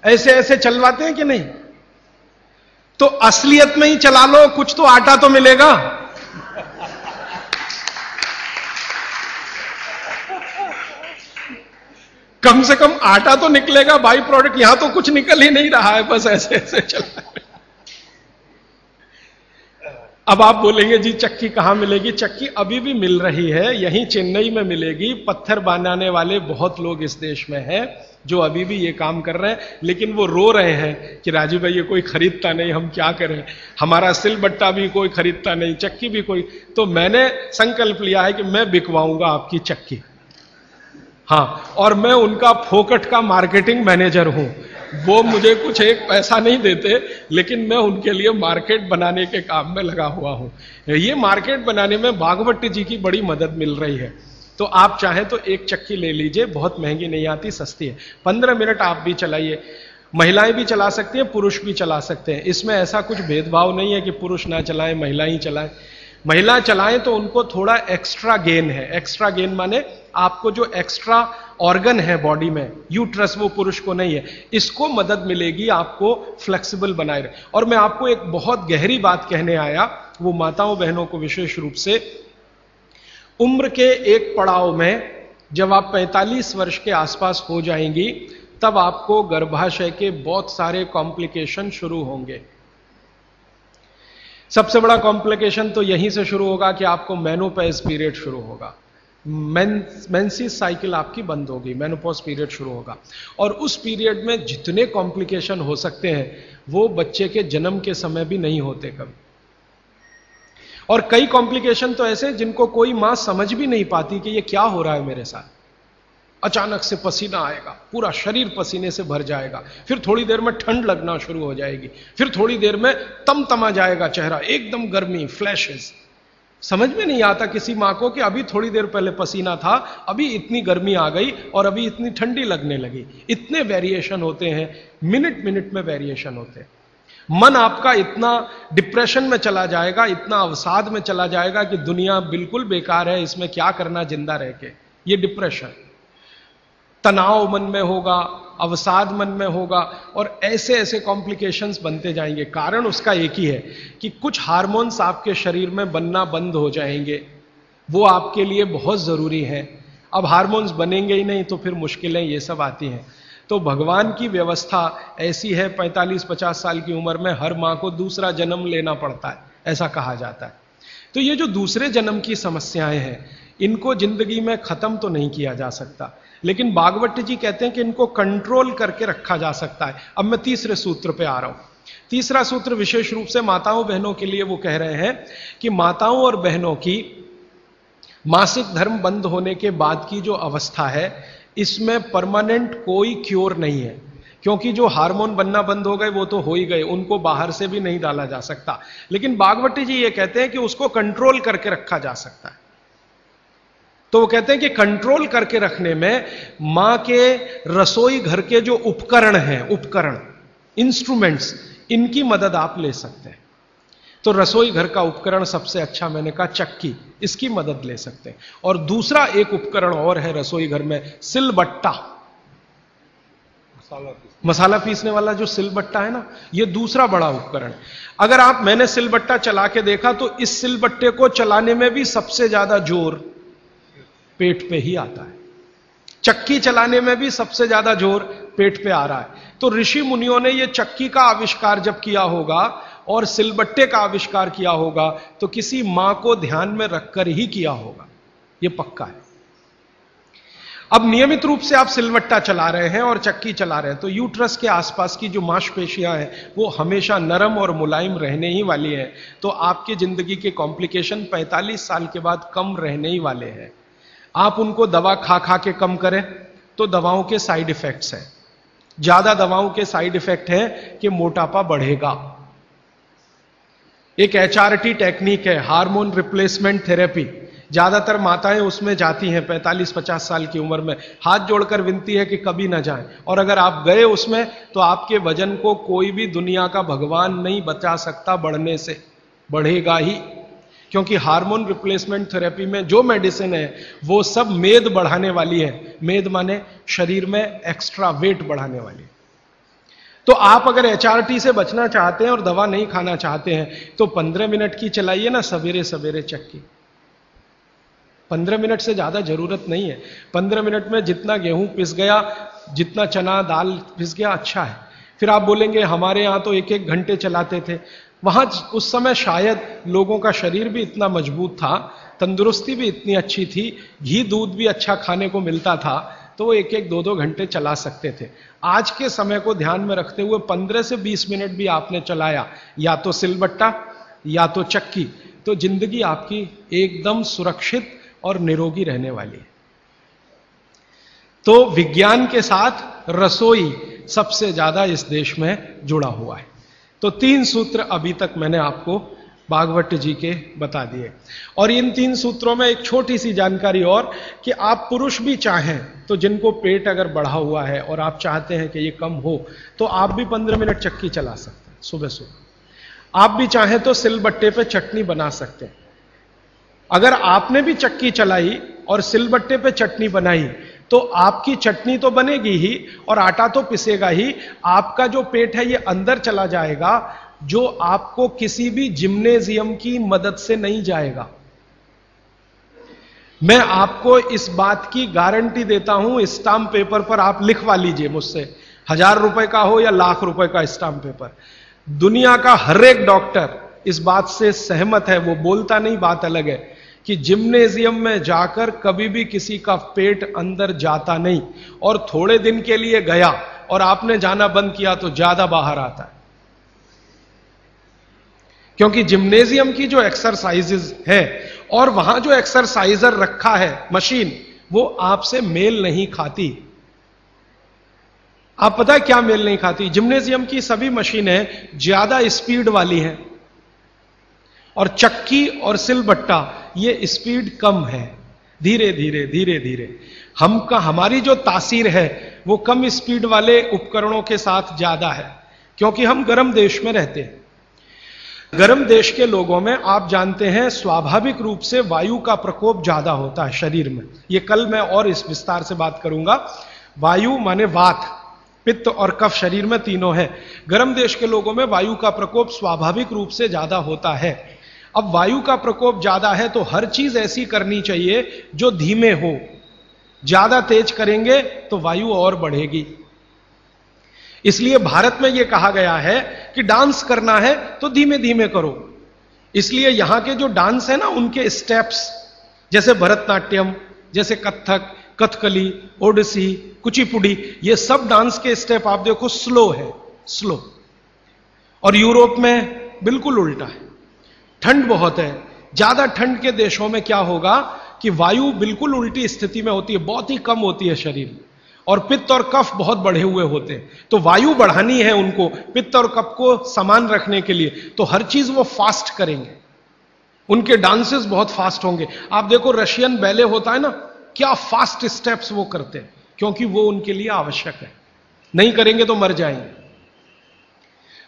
ऐसे ऐसे चलवाते हैं कि नहीं? तो असलियत में ही चला लो, कुछ तो आटा तो मिलेगा। कम से कम आटा तो निकलेगा, बाई प्रोडक्ट। यहां तो कुछ निकल ही नहीं रहा है, बस ऐसे ऐसे चला। अब आप बोलेंगे जी चक्की कहां मिलेगी? चक्की अभी भी मिल रही है, यहीं चेन्नई में मिलेगी। पत्थर बनाने वाले बहुत लोग इस देश में हैं जो अभी भी ये काम कर रहे हैं, लेकिन वो रो रहे हैं कि राजीव भाई ये कोई खरीदता नहीं, हम क्या करें, हमारा सिलबट्टा भी कोई खरीदता नहीं, चक्की भी कोई। तो मैंने संकल्प लिया है कि मैं बिकवाऊंगा आपकी चक्की। हां, और मैं उनका फोकट का मार्केटिंग मैनेजर हूं। वो मुझे कुछ एक पैसा नहीं देते, लेकिन मैं उनके लिए मार्केट बनाने के काम में लगा हुआ हूं। ये मार्केट बनाने में भागवत जी की बड़ी मदद मिल रही है। तो आप चाहें तो एक चक्की ले लीजिए, बहुत महंगी नहीं आती, सस्ती है। 15 मिनट आप भी चलाइए। महिलाएं भी चला सकती हैं, पुरुष भी चला सकते हैं। इसमें ऐसा कुछ भेदभाव नहीं है कि पुरुष ना चलाएं, महिला ही चलाएं। महिला चलाएं तो उनको थोड़ा एक्स्ट्रा गेन है। एक्स्ट्रा गेन माने आपको जो एक्स्ट्रा ऑर्गन है बॉडी में, यूट्रस, वो पुरुष को नहीं है, इसको मदद मिलेगी आपको फ्लेक्सिबल बनाए रहे। और मैं आपको एक बहुत गहरी बात कहने आया, वो माताओं बहनों को विशेष रूप से, उम्र के एक पड़ाव में जब आप 45 वर्ष के आसपास हो जाएंगी, तब आपको गर्भाशय के बहुत सारे कॉम्प्लिकेशन शुरू होंगे। सबसे बड़ा कॉम्प्लिकेशन तो यहीं से शुरू होगा कि आपको मेनोपॉज पीरियड शुरू होगा। मेंसेस साइकिल आपकी बंद होगी, मेनोपॉज पीरियड शुरू होगा। और उस पीरियड में जितने कॉम्प्लिकेशन हो सकते हैं वो बच्चे के जन्म के समय भी नहीं होते कभी। और कई कॉम्प्लिकेशन तो ऐसे जिनको कोई मां समझ भी नहीं पाती कि ये क्या हो रहा है मेरे साथ। अचानक से पसीना आएगा, पूरा शरीर पसीने से भर जाएगा, फिर थोड़ी देर में ठंड लगना शुरू हो जाएगी, फिर थोड़ी देर में तमतमा जाएगा चेहरा, एकदम गर्मी, फ्लैशेस। समझ में नहीं आता किसी मां को कि अभी थोड़ी देर पहले पसीना था, अभी इतनी गर्मी आ गई और अभी इतनी ठंडी लगने लगी। इतने वेरिएशन होते हैं, मिनट मिनट में वेरिएशन होते हैं। मन आपका इतना डिप्रेशन में चला जाएगा, इतना अवसाद में चला जाएगा कि दुनिया बिल्कुल बेकार है, इसमें क्या करना जिंदा रह के। ये डिप्रेशन, तनाव मन में होगा, अवसाद मन में होगा, और ऐसे ऐसे कॉम्प्लिकेशंस बनते जाएंगे। कारण उसका एक ही है कि कुछ हार्मोन्स आपके शरीर में बनना बंद हो जाएंगे, वो आपके लिए बहुत जरूरी है। अब हार्मोन्स बनेंगे ही नहीं तो फिर मुश्किलें ये सब आती हैं। तो भगवान की व्यवस्था ऐसी है, 45-50 साल की उम्र में हर मां को दूसरा जन्म लेना पड़ता है, ऐसा कहा जाता है। तो ये जो दूसरे जन्म की समस्याएं हैं, इनको जिंदगी में खत्म तो नहीं किया जा सकता, लेकिन भागवत जी कहते हैं कि इनको कंट्रोल करके रखा जा सकता है। अब मैं तीसरे सूत्र पे आ रहा हूं। तीसरा सूत्र विशेष रूप से माताओं बहनों के लिए वो कह रहे हैं कि माताओं और बहनों की मासिक धर्म बंद होने के बाद की जो अवस्था है, इसमें परमानेंट कोई क्योर नहीं है, क्योंकि जो हार्मोन बनना बंद हो गए वो तो हो ही गए, उनको बाहर से भी नहीं डाला जा सकता। लेकिन भागवत जी ये कहते हैं कि उसको कंट्रोल करके रखा जा सकता है। तो वो कहते हैं कि कंट्रोल करके रखने में मां के रसोई घर के जो उपकरण हैं, उपकरण, इंस्ट्रूमेंट्स, इनकी मदद आप ले सकते हैं। तो रसोई घर का उपकरण सबसे अच्छा मैंने कहा चक्की, इसकी मदद ले सकते हैं। और दूसरा एक उपकरण और है रसोई घर में, सिलबट्टा, मसाला पीसने वाला जो सिलबट्टा है ना, यह दूसरा बड़ा उपकरण। अगर मैंने सिलबट्टा चला के देखा तो इस सिलबट्टे को चलाने में भी सबसे ज्यादा जोर पेट पे ही आता है, चक्की चलाने में भी सबसे ज्यादा जोर पेट पे आ रहा है। तो ऋषि मुनियों ने यह चक्की का आविष्कार जब किया होगा और सिलबट्टे का आविष्कार किया होगा तो किसी मां को ध्यान में रखकर ही किया होगा, यह पक्का है। अब नियमित रूप से आप सिलबट्टा चला रहे हैं और चक्की चला रहे हैं तो यूट्रस के आसपास की जो मांसपेशियां हैं वो हमेशा नरम और मुलायम रहने ही वाली हैं। तो आपकी जिंदगी के कॉम्प्लिकेशन 45 साल के बाद कम रहने ही वाले हैं। आप उनको दवा खा खा के कम करें तो दवाओं के साइड इफेक्ट्स हैं, ज्यादा दवाओं के साइड इफेक्ट है कि मोटापा बढ़ेगा। एक HRT टेक्निक है, हार्मोन रिप्लेसमेंट थेरेपी, ज्यादातर माताएं उसमें जाती हैं 45-50 साल की उम्र में, हाथ जोड़कर विनती है कि कभी ना जाएं। और अगर आप गए उसमें तो आपके वजन को कोई भी दुनिया का भगवान नहीं बचा सकता बढ़ने से, बढ़ेगा ही। क्योंकि हार्मोन रिप्लेसमेंट थेरेपी में जो मेडिसिन है वो सब मेद बढ़ाने वाली है, मेद माने शरीर में एक्स्ट्रा वेट बढ़ाने वाली। तो आप अगर HRT से बचना चाहते हैं और दवा नहीं खाना चाहते हैं तो 15 मिनट की चलाइए ना सवेरे सवेरे चक्की। 15 मिनट से ज्यादा जरूरत नहीं है। 15 मिनट में जितना गेहूं पिस गया, जितना चना दाल पिस गया, अच्छा है। फिर आप बोलेंगे हमारे यहां तो 1-1 घंटे चलाते थे। वहां उस समय शायद लोगों का शरीर भी इतना मजबूत था, तंदुरुस्ती भी इतनी अच्छी थी, घी दूध भी अच्छा खाने को मिलता था, तो वो 1-1, 2-2 घंटे चला सकते थे। आज के समय को ध्यान में रखते हुए 15 से 20 मिनट भी आपने चलाया, या तो सिलबट्टा या तो चक्की, तो जिंदगी आपकी एकदम सुरक्षित और निरोगी रहने वाली है। तो विज्ञान के साथ रसोई सबसे ज्यादा इस देश में जुड़ा हुआ है। तो 3 सूत्र अभी तक मैंने आपको भागवत जी के बता दिए। और इन 3 सूत्रों में एक छोटी सी जानकारी और, कि आप पुरुष भी चाहें तो जिनको पेट अगर बढ़ा हुआ है और आप चाहते हैं कि ये कम हो तो आप भी 15 मिनट चक्की चला सकते हैं सुबह सुबह। आप भी चाहें तो सिलबट्टे पे चटनी बना सकते हैं। अगर आपने भी चक्की चलाई और सिलबट्टे पे चटनी बनाई तो आपकी चटनी तो बनेगी ही और आटा तो पिसेगा ही, आपका जो पेट है ये अंदर चला जाएगा, जो आपको किसी भी जिम्नेजियम की मदद से नहीं जाएगा। मैं आपको इस बात की गारंटी देता हूं, स्टाम्प पेपर पर आप लिखवा लीजिए मुझसे, 1000 रुपए का हो या लाख रुपए का स्टाम्प पेपर, दुनिया का हर एक डॉक्टर इस बात से सहमत है, वो बोलता नहीं, बात अलग है, कि जिम्नेजियम में जाकर कभी भी किसी का पेट अंदर जाता नहीं, और थोड़े दिन के लिए गया और आपने जाना बंद किया तो ज्यादा बाहर आता है। क्योंकि जिम्नेजियम की जो एक्सरसाइजेज है और वहां जो एक्सरसाइजर रखा है मशीन, वो आपसे मेल नहीं खाती। आप पता है क्या मेल नहीं खाती? जिम्नेजियम की सभी मशीनें ज्यादा स्पीड वाली हैं और चक्की और सिलबट्टा ये स्पीड कम है, धीरे धीरे धीरे धीरे। हमारी जो तासीर है वो कम स्पीड वाले उपकरणों के साथ ज्यादा है, क्योंकि हम गर्म देश में रहते हैं। गर्म देश के लोगों में आप जानते हैं स्वाभाविक रूप से वायु का प्रकोप ज्यादा होता है शरीर में। ये कल मैं और इस विस्तार से बात करूंगा। वायु माने वात, पित्त और कफ शरीर में तीनों है। गर्म देश के लोगों में वायु का प्रकोप स्वाभाविक रूप से ज्यादा होता है। अब वायु का प्रकोप ज्यादा है तो हर चीज ऐसी करनी चाहिए जो धीमे हो। ज्यादा तेज करेंगे तो वायु और बढ़ेगी। इसलिए भारत में यह कहा गया है कि डांस करना है तो धीमे धीमे करो। इसलिए यहां के जो डांस है ना, उनके स्टेप्स, जैसे भरतनाट्यम, जैसे कथक, कथकली, ओडिसी, कुचिपुड़ी, ये सब डांस के स्टेप आप देखो स्लो है, स्लो। और यूरोप में बिल्कुल उल्टा है, ठंड बहुत है। ज्यादा ठंड के देशों में क्या होगा कि वायु बिल्कुल उल्टी स्थिति में होती है, बहुत ही कम होती है शरीर में, और पित्त और कफ बहुत बढ़े हुए होते हैं। तो वायु बढ़ानी है उनको पित्त और कफ को समान रखने के लिए, तो हर चीज वो फास्ट करेंगे। उनके डांसेस बहुत फास्ट होंगे। आप देखो रशियन बैले होता है ना, क्या फास्ट स्टेप्स वो करते हैं, क्योंकि वो उनके लिए आवश्यक है। नहीं करेंगे तो मर जाएंगे।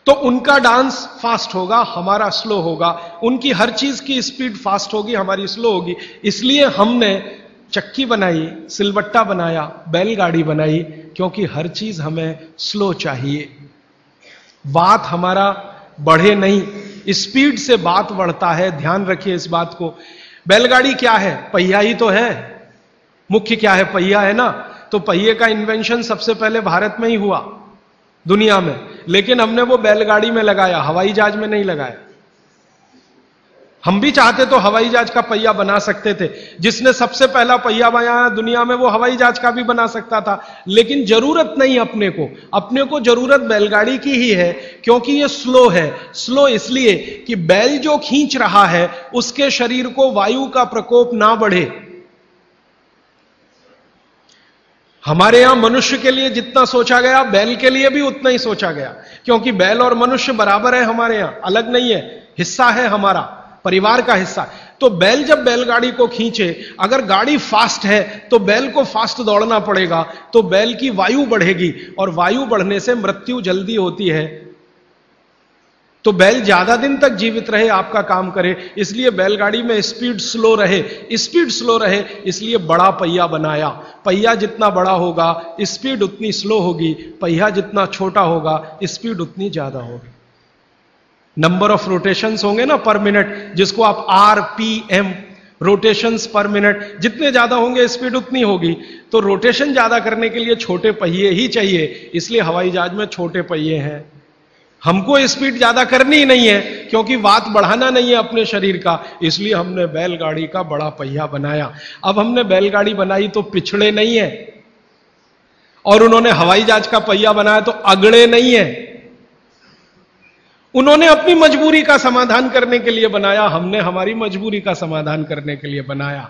तो उनका डांस फास्ट होगा, हमारा स्लो होगा, उनकी हर चीज की स्पीड फास्ट होगी, हमारी स्लो होगी। इसलिए हमने चक्की बनाई, सिलबट्टा बनाया, बैलगाड़ी बनाई, क्योंकि हर चीज हमें स्लो चाहिए। बात हमारा बढ़े नहीं, स्पीड से बात बढ़ता है, ध्यान रखिए इस बात को। बैलगाड़ी क्या है? पहिया ही तो है। मुख्य क्या है? पहिया है ना। तो पहिए का इन्वेंशन सबसे पहले भारत में ही हुआ दुनिया में, लेकिन हमने वो बैलगाड़ी में लगाया, हवाई जहाज में नहीं लगाया। हम भी चाहते तो हवाई जहाज का पहिया बना सकते थे। जिसने सबसे पहला पहिया बनाया दुनिया में वो हवाई जहाज का भी बना सकता था, लेकिन जरूरत नहीं अपने को जरूरत बैलगाड़ी की ही है, क्योंकि ये स्लो है। स्लो इसलिए कि बैल जो खींच रहा है उसके शरीर को वायु का प्रकोप ना बढ़े। हमारे यहां मनुष्य के लिए जितना सोचा गया, बैल के लिए भी उतना ही सोचा गया, क्योंकि बैल और मनुष्य बराबर है हमारे यहां, अलग नहीं है, हिस्सा है हमारा, परिवार का हिस्सा। तो बैल जब बैलगाड़ी को खींचे, अगर गाड़ी फास्ट है तो बैल को फास्ट दौड़ना पड़ेगा, तो बैल की वायु बढ़ेगी, और वायु बढ़ने से मृत्यु जल्दी होती है। तो बैल ज्यादा दिन तक जीवित रहे, आपका काम करे, इसलिए बैलगाड़ी में स्पीड स्लो रहे, इसलिए बड़ा पहिया बनाया। पहिया जितना बड़ा होगा स्पीड उतनी स्लो होगी, पहिया जितना छोटा होगा स्पीड उतनी ज्यादा होगी। नंबर ऑफ रोटेशंस होंगे ना पर मिनट, जिसको आप RPM, रोटेशंस पर मिनट, जितने ज्यादा होंगे स्पीड उतनी होगी। तो रोटेशन ज्यादा करने के लिए छोटे पहिए ही चाहिए, इसलिए हवाई जहाज में छोटे पहिए हैं। हमको स्पीड ज्यादा करनी ही नहीं है, क्योंकि वात बढ़ाना नहीं है अपने शरीर का, इसलिए हमने बैलगाड़ी का बड़ा पहिया बनाया। अब हमने बैलगाड़ी बनाई तो पिछड़े नहीं है, और उन्होंने हवाई जहाज का पहिया बनाया तो अगड़े नहीं है। उन्होंने अपनी मजबूरी का समाधान करने के लिए बनाया, हमने हमारी मजबूरी का समाधान करने के लिए बनाया।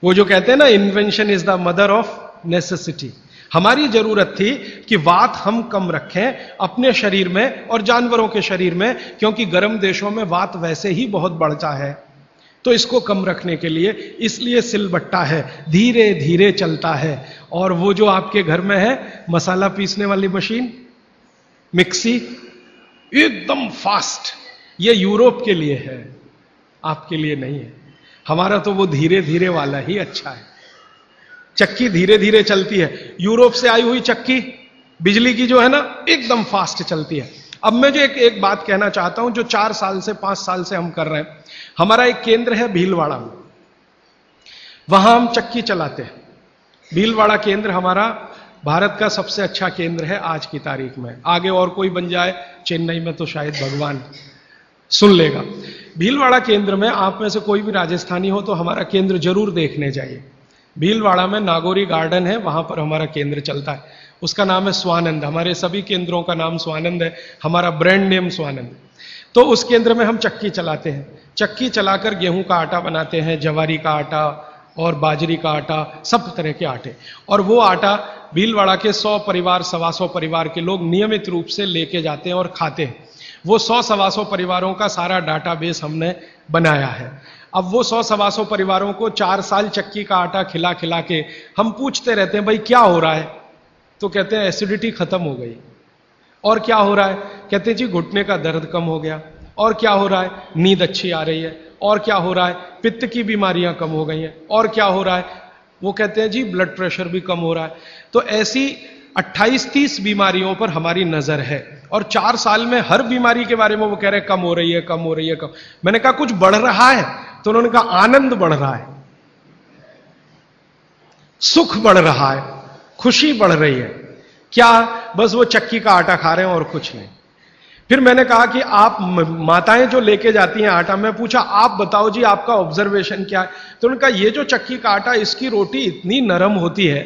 वो जो कहते हैं ना, invention is the mother of necessity. हमारी जरूरत थी कि वात हम कम रखें अपने शरीर में और जानवरों के शरीर में, क्योंकि गर्म देशों में वात वैसे ही बहुत बढ़ता है, तो इसको कम रखने के लिए इसलिए सिलबट्टा है, धीरे धीरे चलता है। और वो जो आपके घर में है मसाला पीसने वाली मशीन, मिक्सी, एकदम फास्ट, ये यूरोप के लिए है, आपके लिए नहीं है। हमारा तो वो धीरे धीरे वाला ही अच्छा है। चक्की धीरे धीरे चलती है, यूरोप से आई हुई चक्की बिजली की जो है ना, एकदम फास्ट चलती है। अब मैं जो एक बात कहना चाहता हूं, जो 4 साल से 5 साल से हम कर रहे हैं। हमारा एक केंद्र है भीलवाड़ा में, वहां हम चक्की चलाते हैं। भीलवाड़ा केंद्र हमारा भारत का सबसे अच्छा केंद्र है आज की तारीख में। आगे और कोई बन जाए चेन्नई में तो शायद भगवान सुन लेगा। भीलवाड़ा केंद्र में आप में से कोई भी राजस्थानी हो तो हमारा केंद्र जरूर देखने जाइए। भीलवाड़ा में नागौरी गार्डन है, वहां पर हमारा केंद्र चलता है, उसका नाम है स्वानंद। हमारे सभी केंद्रों का नाम स्वानंद है, हमारा ब्रांड नेम स्वानंद। तो उस केंद्र में हम चक्की चलाते हैं। चक्की चलाकर गेहूं का आटा बनाते हैं, जवारी का आटा और बाजरी का आटा, सब तरह के आटे। और वो आटा भीलवाड़ा के 100 परिवार, 125 परिवार के लोग नियमित रूप से लेके जाते हैं और खाते हैं। वो 100-125 परिवारों का सारा डाटाबेस हमने बनाया है। अब वो 100-125 परिवारों को 4 साल चक्की का आटा खिला खिला के हम पूछते रहते हैं, भाई क्या हो रहा है? तो कहते हैं एसिडिटी खत्म हो गई। और क्या हो रहा है? कहते हैं जी घुटने का दर्द कम हो गया। और क्या हो रहा है? नींद अच्छी आ रही है। और क्या हो रहा है? पित्त की बीमारियां कम हो गई हैं। और क्या हो रहा है? वो कहते हैं जी ब्लड प्रेशर भी कम हो रहा है। तो ऐसी 28-30 बीमारियों पर हमारी नजर है, और 4 साल में हर बीमारी के बारे में वो कह रहे हैं कम हो रही है, कम हो रही है, कम। मैंने कहा कुछ बढ़ रहा है? तो उन्होंने कहा आनंद बढ़ रहा है, सुख बढ़ रहा है, खुशी बढ़ रही है। क्या? बस वो चक्की का आटा खा रहे हैं और कुछ नहीं। फिर मैंने कहा कि आप माताएं जो लेके जाती हैं आटा, मैं पूछा आप बताओ जी आपका ऑब्जर्वेशन क्या है? तो उन्होंने कहा ये जो चक्की का आटा, इसकी रोटी इतनी नरम होती है,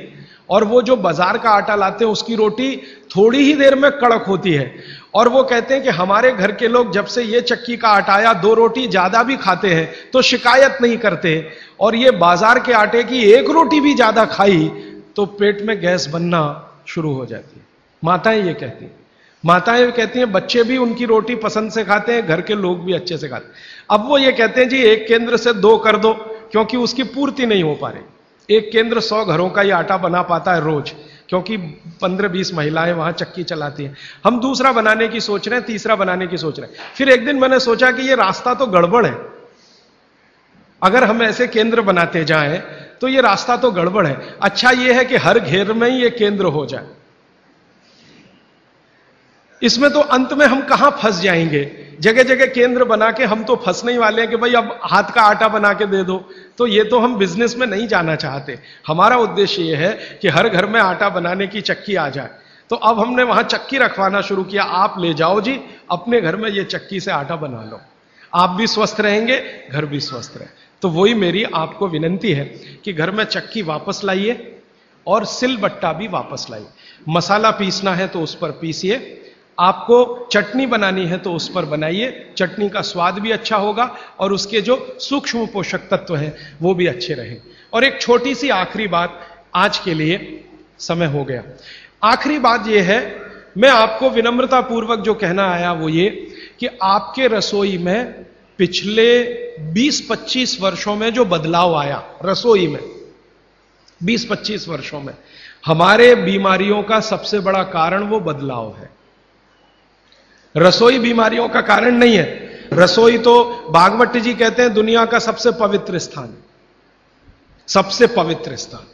और वो जो बाजार का आटा लाते हैं उसकी रोटी थोड़ी ही देर में कड़क होती है। और वो कहते हैं कि हमारे घर के लोग जब से ये चक्की का आटा आया 2 रोटी ज्यादा भी खाते हैं तो शिकायत नहीं करते, और ये बाजार के आटे की 1 रोटी भी ज्यादा खाई तो पेट में गैस बनना शुरू हो जाती है। माताएं ये कहती हैं। माताएं कहती हैं बच्चे भी उनकी रोटी पसंद से खाते हैं, घर के लोग भी अच्छे से खाते हैं। अब वो ये कहते हैं जी एक केंद्र से 2 कर दो, क्योंकि उसकी पूर्ति नहीं हो पा रही। एक केंद्र 100 घरों का ही आटा बना पाता है रोज, क्योंकि 15-20 महिलाएं वहां चक्की चलाती हैं। हम दूसरा बनाने की सोच रहे हैं, तीसरा बनाने की सोच रहे हैं। फिर एक दिन मैंने सोचा कि ये रास्ता तो गड़बड़ है, अगर हम ऐसे केंद्र बनाते जाएं तो ये रास्ता तो गड़बड़ है। अच्छा ये है कि हर घेर में ही ये केंद्र हो जाए। इसमें तो अंत में हम कहां फंस जाएंगे, जगह जगह केंद्र बना के हम तो फंसने ही वाले हैं कि भाई अब हाथ का आटा बना के दे दो। तो ये तो हम बिजनेस में नहीं जाना चाहते। हमारा उद्देश्य ये है कि हर घर में आटा बनाने की चक्की आ जाए। तो अब हमने वहां चक्की रखवाना शुरू किया, आप ले जाओ जी अपने घर में ये चक्की से आटा बना लो, आप भी स्वस्थ रहेंगे, घर भी स्वस्थ रहे। तो वही मेरी आपको विनंती है कि घर में चक्की वापस लाइए और सिलबट्टा भी वापस लाइए। मसाला पीसना है तो उस पर पीसिए, आपको चटनी बनानी है तो उस पर बनाइए, चटनी का स्वाद भी अच्छा होगा और उसके जो सूक्ष्म पोषक तत्व हैं वो भी अच्छे रहें। और एक छोटी सी आखिरी बात, आज के लिए समय हो गया, आखिरी बात यह है, मैं आपको विनम्रता पूर्वक जो कहना आया वो ये कि आपके रसोई में पिछले 20-25 वर्षों में जो बदलाव आया रसोई में, 20-25 वर्षों में हमारे बीमारियों का सबसे बड़ा कारण वो बदलाव है। रसोई बीमारियों का कारण नहीं है। रसोई तो भागवत जी कहते हैं दुनिया का सबसे पवित्र स्थान, सबसे पवित्र स्थान।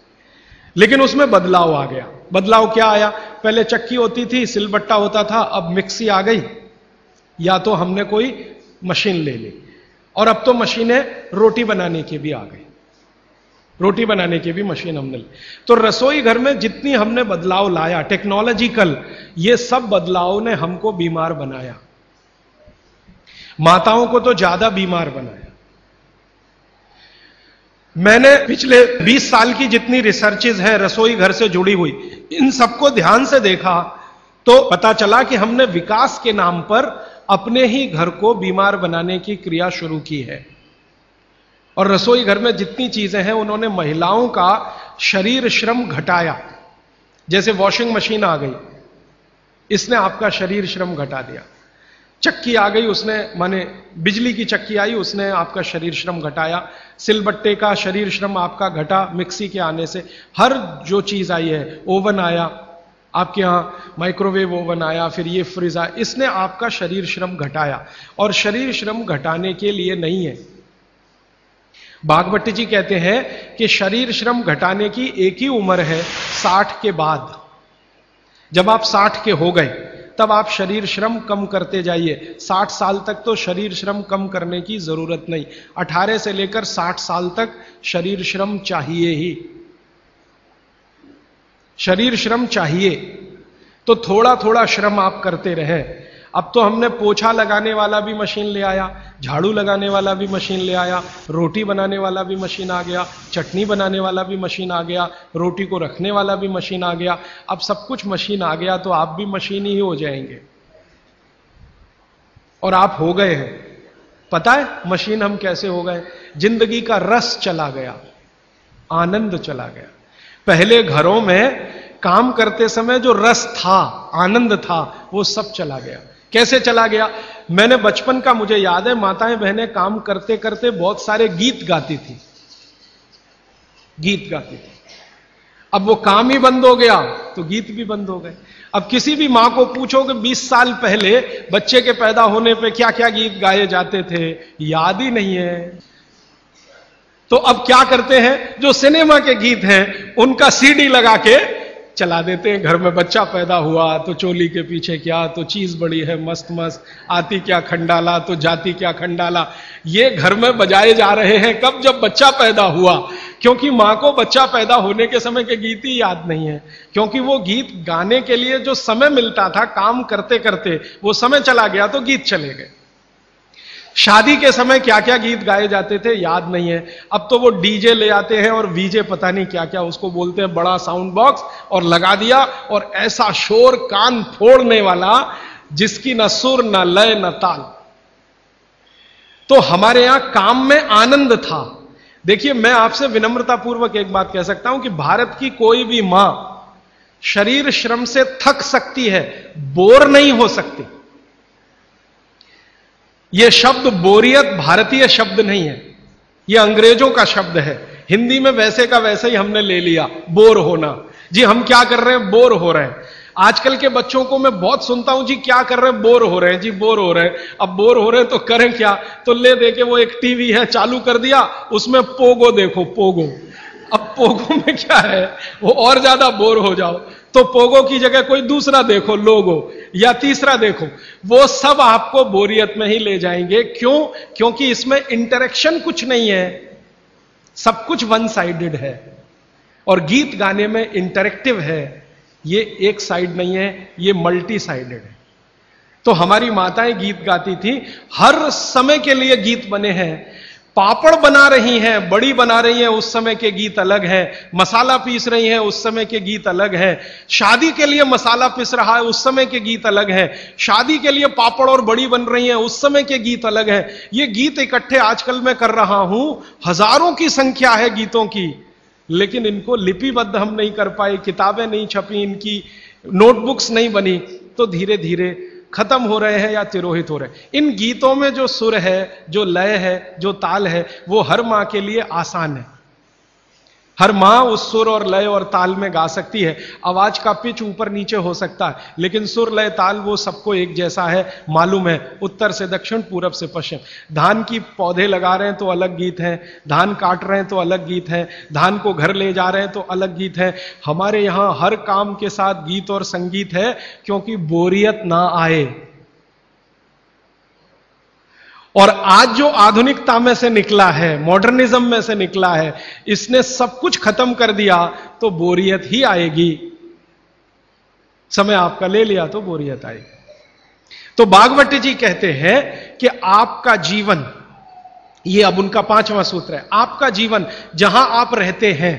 लेकिन उसमें बदलाव आ गया। बदलाव क्या आया? पहले चक्की होती थी, सिलबट्टा होता था, अब मिक्सी आ गई, या तो हमने कोई मशीन ले ली, और अब तो मशीनें रोटी बनाने की भी आ गई, रोटी बनाने की भी मशीन हमने ली। तो रसोई घर में जितनी हमने बदलाव लाया टेक्नोलॉजिकल, ये सब बदलाव ने हमको बीमार बनाया, माताओं को तो ज्यादा बीमार बनाया। मैंने पिछले 20 साल की जितनी रिसर्चेज है रसोई घर से जुड़ी हुई, इन सबको ध्यान से देखा तो पता चला कि हमने विकास के नाम पर अपने ही घर को बीमार बनाने की क्रिया शुरू की है। और रसोई घर में जितनी चीजें हैं उन्होंने महिलाओं का शरीर श्रम घटाया। जैसे वॉशिंग मशीन आ गई, इसने आपका शरीर श्रम घटा दिया। चक्की आ गई, उसने माने बिजली की चक्की आई, उसने आपका शरीर श्रम घटाया। सिलबट्टे का शरीर श्रम आपका घटा मिक्सी के आने से। हर जो चीज आई है, ओवन आया आपके यहां, माइक्रोवेव ओवन आया, फिर ये फ्रिज आया, इसने आपका शरीर श्रम घटाया। और शरीर श्रम घटाने के लिए नहीं है। भागवत जी कहते हैं कि शरीर श्रम घटाने की एक ही उम्र है, 60 के बाद। जब आप 60 के हो गए तब आप शरीर श्रम कम करते जाइए। 60 साल तक तो शरीर श्रम कम करने की जरूरत नहीं, 18 से लेकर 60 साल तक शरीर श्रम चाहिए ही, शरीर श्रम चाहिए। तो थोड़ा थोड़ा श्रम आप करते रहें। अब तो हमने पोछा लगाने वाला भी मशीन ले आया, झाड़ू लगाने वाला भी मशीन ले आया, रोटी बनाने वाला भी मशीन आ गया, चटनी बनाने वाला भी मशीन आ गया, रोटी को रखने वाला भी मशीन आ गया। अब सब कुछ मशीन आ गया तो आप भी मशीन ही हो जाएंगे। और आप हो गए हैं। पता है मशीन हम कैसे हो गए? जिंदगी का रस चला गया, आनंद चला गया। पहले घरों में काम करते समय जो रस था, आनंद था, वो सब चला गया। कैसे चला गया? मैंने बचपन का मुझे याद है, माताएं बहनें काम करते करते बहुत सारे गीत गाती थी, गीत गाती थी। अब वो काम ही बंद हो गया तो गीत भी बंद हो गए। अब किसी भी मां को पूछो कि 20 साल पहले बच्चे के पैदा होने पे क्या क्या गीत गाए जाते थे, याद ही नहीं है। तो अब क्या करते हैं, जो सिनेमा के गीत हैं उनका सीडी लगा के चला देते हैं। घर में बच्चा पैदा हुआ तो चोली के पीछे क्या, तो चीज बड़ी है मस्त मस्त, आती क्या खंडाला तो जाती क्या खंडाला, ये घर में बजाए जा रहे हैं। कब? जब बच्चा पैदा हुआ। क्योंकि मां को बच्चा पैदा होने के समय के गीत ही याद नहीं है, क्योंकि वो गीत गाने के लिए जो समय मिलता था काम करते करते, वो समय चला गया तो गीत चले गए। शादी के समय क्या क्या गीत गाए जाते थे याद नहीं है। अब तो वो डीजे ले आते हैं और वीजे पता नहीं क्या क्या उसको बोलते हैं, बड़ा साउंड बॉक्स, और लगा दिया और ऐसा शोर कान फोड़ने वाला जिसकी न सुर न लय न ताल। तो हमारे यहां काम में आनंद था। देखिए मैं आपसे विनम्रता पूर्वक एक बात कह सकता हूं कि भारत की कोई भी मां शरीर श्रम से थक सकती है, बोर नहीं हो सकती। यह शब्द बोरियत भारतीय शब्द नहीं है, यह अंग्रेजों का शब्द है। हिंदी में वैसे का वैसे ही हमने ले लिया, बोर होना। जी हम क्या कर रहे हैं, बोर हो रहे हैं। आजकल के बच्चों को मैं बहुत सुनता हूं, जी क्या कर रहे हैं, बोर हो रहे हैं, जी बोर हो रहे हैं। अब बोर हो रहे हैं तो करें क्या, तो ले दे के वो एक टीवी है चालू कर दिया, उसमें पोगो देखो, पोगो। अब पोगो में क्या है, वो और ज्यादा बोर हो जाओ, तो पोगो की जगह कोई दूसरा देखो, लोगो, या तीसरा देखो। वो सब आपको बोरियत में ही ले जाएंगे। क्यों? क्योंकि इसमें इंटरेक्शन कुछ नहीं है, सब कुछ वन साइडेड है। और गीत गाने में इंटरेक्टिव है, ये एक साइड नहीं है, ये मल्टी साइडेड है। तो हमारी माताएं गीत गाती थी, हर समय के लिए गीत बने हैं। पापड़ बना रही हैं, बड़ी बना रही हैं, उस समय के गीत अलग हैं। मसाला पीस रही हैं, उस समय के गीत अलग हैं। शादी के लिए मसाला पीस रहा है, उस समय के गीत अलग हैं। शादी के लिए पापड़ और बड़ी बन रही हैं, उस समय के गीत अलग हैं। ये गीत इकट्ठे आजकल मैं कर रहा हूं, हजारों की संख्या है गीतों की, लेकिन इनको लिपिबद्ध हम नहीं कर पाए, किताबें नहीं छपी, इनकी नोटबुक्स नहीं बनी, तो धीरे धीरे खत्म हो रहे हैं या तिरोहित हो रहे हैं। इन गीतों में जो सुर है, जो लय है, जो ताल है, वो हर मां के लिए आसान है। हर मां उस सुर और लय और ताल में गा सकती है। आवाज का पिच ऊपर नीचे हो सकता है, लेकिन सुर लय ताल वो सबको एक जैसा है, मालूम है, उत्तर से दक्षिण, पूरब से पश्चिम। धान की पौधे लगा रहे हैं तो अलग गीत है, धान काट रहे हैं तो अलग गीत है, धान को घर ले जा रहे हैं तो अलग गीत है। हमारे यहां हर काम के साथ गीत और संगीत है, क्योंकि बोरियत ना आए। और आज जो आधुनिकता में से निकला है, मॉडर्निज्म में से निकला है, इसने सब कुछ खत्म कर दिया, तो बोरियत ही आएगी। समय आपका ले लिया तो बोरियत आएगी। तो भागवत जी कहते हैं कि आपका जीवन, ये अब उनका 5वां सूत्र है, आपका जीवन जहां आप रहते हैं,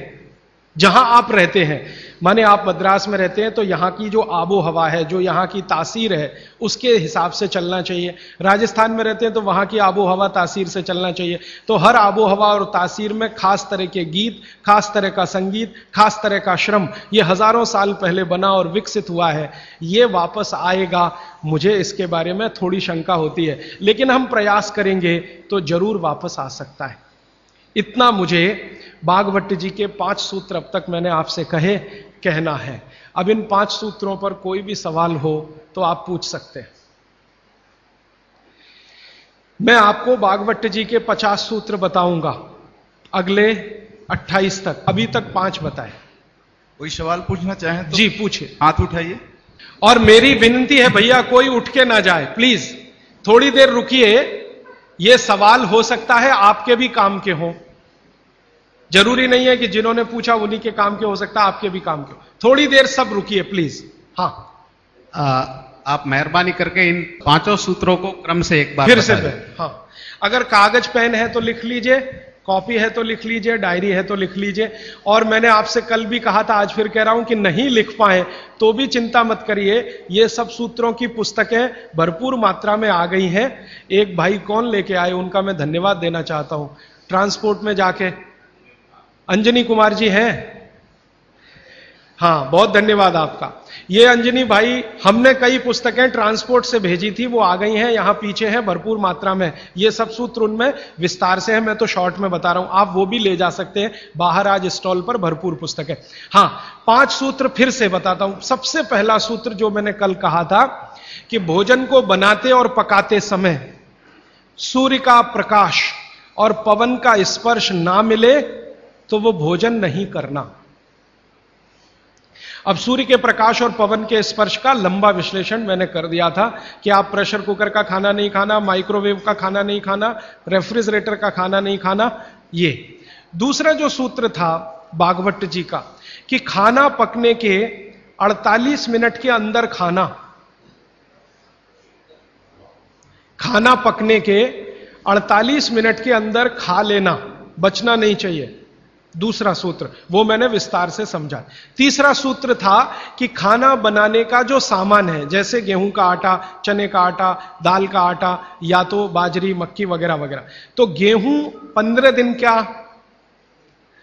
जहां आप रहते हैं, माने आप मद्रास में रहते हैं तो यहां की जो आबो हवा है, जो यहां की तासीर है, उसके हिसाब से चलना चाहिए। राजस्थान में रहते हैं तो वहां की आबो हवा तासीर से चलना चाहिए। तो हर आबो हवा और तासीर में खास तरह के गीत, खास तरह का संगीत, खास तरह का श्रम, ये हजारों साल पहले बना और विकसित हुआ है। ये वापस आएगा, मुझे इसके बारे में थोड़ी शंका होती है, लेकिन हम प्रयास करेंगे तो जरूर वापस आ सकता है। इतना मुझे भागवत जी के 5 सूत्र अब तक मैंने आपसे कहना है। अब इन 5 सूत्रों पर कोई भी सवाल हो तो आप पूछ सकते हैं। मैं आपको भागवत जी के 50 सूत्र बताऊंगा अगले 28 तक, अभी तक 5 बताए। कोई सवाल पूछना चाहें तो जी पूछिए, हाथ उठाइए। और मेरी विनती है भैया, कोई उठ के ना जाए प्लीज, थोड़ी देर रुकिए। ये सवाल हो सकता है आपके भी काम के हों, जरूरी नहीं है कि जिन्होंने पूछा उन्हीं के काम के, हो सकता है आपके भी काम के हो। थोड़ी देर सब रुकिए प्लीज। हाँ, आप मेहरबानी करके इन 5 सूत्रों को क्रम से एक बार फिर से बता दें। हाँ, अगर कागज पेन है तो लिख लीजिए, कॉपी है तो लिख लीजिए, डायरी है तो लिख लीजिए। और मैंने आपसे कल भी कहा था, आज फिर कह रहा हूं कि नहीं लिख पाए तो भी चिंता मत करिए, ये सब सूत्रों की पुस्तकें भरपूर मात्रा में आ गई हैं। एक भाई कौन लेके आए, उनका मैं धन्यवाद देना चाहता हूं, ट्रांसपोर्ट में जाके अंजनी कुमार जी हैं, हाँ बहुत धन्यवाद आपका। ये अंजनी भाई, हमने कई पुस्तकें ट्रांसपोर्ट से भेजी थी, वो आ गई हैं, यहां पीछे हैं भरपूर मात्रा में। ये सब सूत्र उनमें विस्तार से है, मैं तो शॉर्ट में बता रहा हूं, आप वो भी ले जा सकते हैं। बाहर आज स्टॉल पर भरपूर पुस्तकें। हाँ, 5 सूत्र फिर से बताता हूं। सबसे पहला सूत्र जो मैंने कल कहा था कि भोजन को बनाते और पकाते समय सूर्य का प्रकाश और पवन का स्पर्श ना मिले तो वो भोजन नहीं करना। अब सूर्य के प्रकाश और पवन के स्पर्श का लंबा विश्लेषण मैंने कर दिया था कि आप प्रेशर कुकर का खाना नहीं खाना, माइक्रोवेव का खाना नहीं खाना, रेफ्रिजरेटर का खाना नहीं खाना। ये दूसरा जो सूत्र था भागवत जी का कि खाना पकने के 48 मिनट के अंदर खाना पकने के 48 मिनट के अंदर खा लेना, बचना नहीं चाहिए। दूसरा सूत्र वो मैंने विस्तार से समझा। तीसरा सूत्र था कि खाना बनाने का जो सामान है, जैसे गेहूं का आटा, चने का आटा, दाल का आटा, या तो बाजरी, मक्की वगैरह वगैरह, तो गेहूं 15 दिन, क्या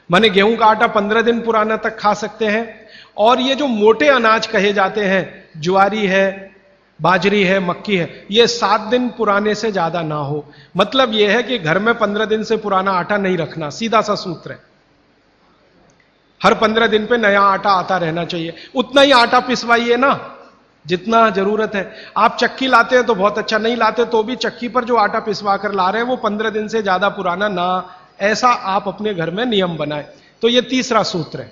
माने गेहूं का आटा 15 दिन पुराना तक खा सकते हैं। और ये जो मोटे अनाज कहे जाते हैं, ज्वारी है, बाजरी है, मक्की है, ये 7 दिन पुराने से ज्यादा ना हो। मतलब यह है कि घर में 15 दिन से पुराना आटा नहीं रखना, सीधा सा सूत्र है। हर 15 दिन पे नया आटा आता रहना चाहिए। उतना ही आटा पिसवाइए ना जितना जरूरत है। आप चक्की लाते हैं तो बहुत अच्छा, नहीं लाते तो भी चक्की पर जो आटा पिसवा कर ला रहे हैं वो 15 दिन से ज्यादा पुराना ना, ऐसा आप अपने घर में नियम बनाएं। तो ये तीसरा सूत्र है।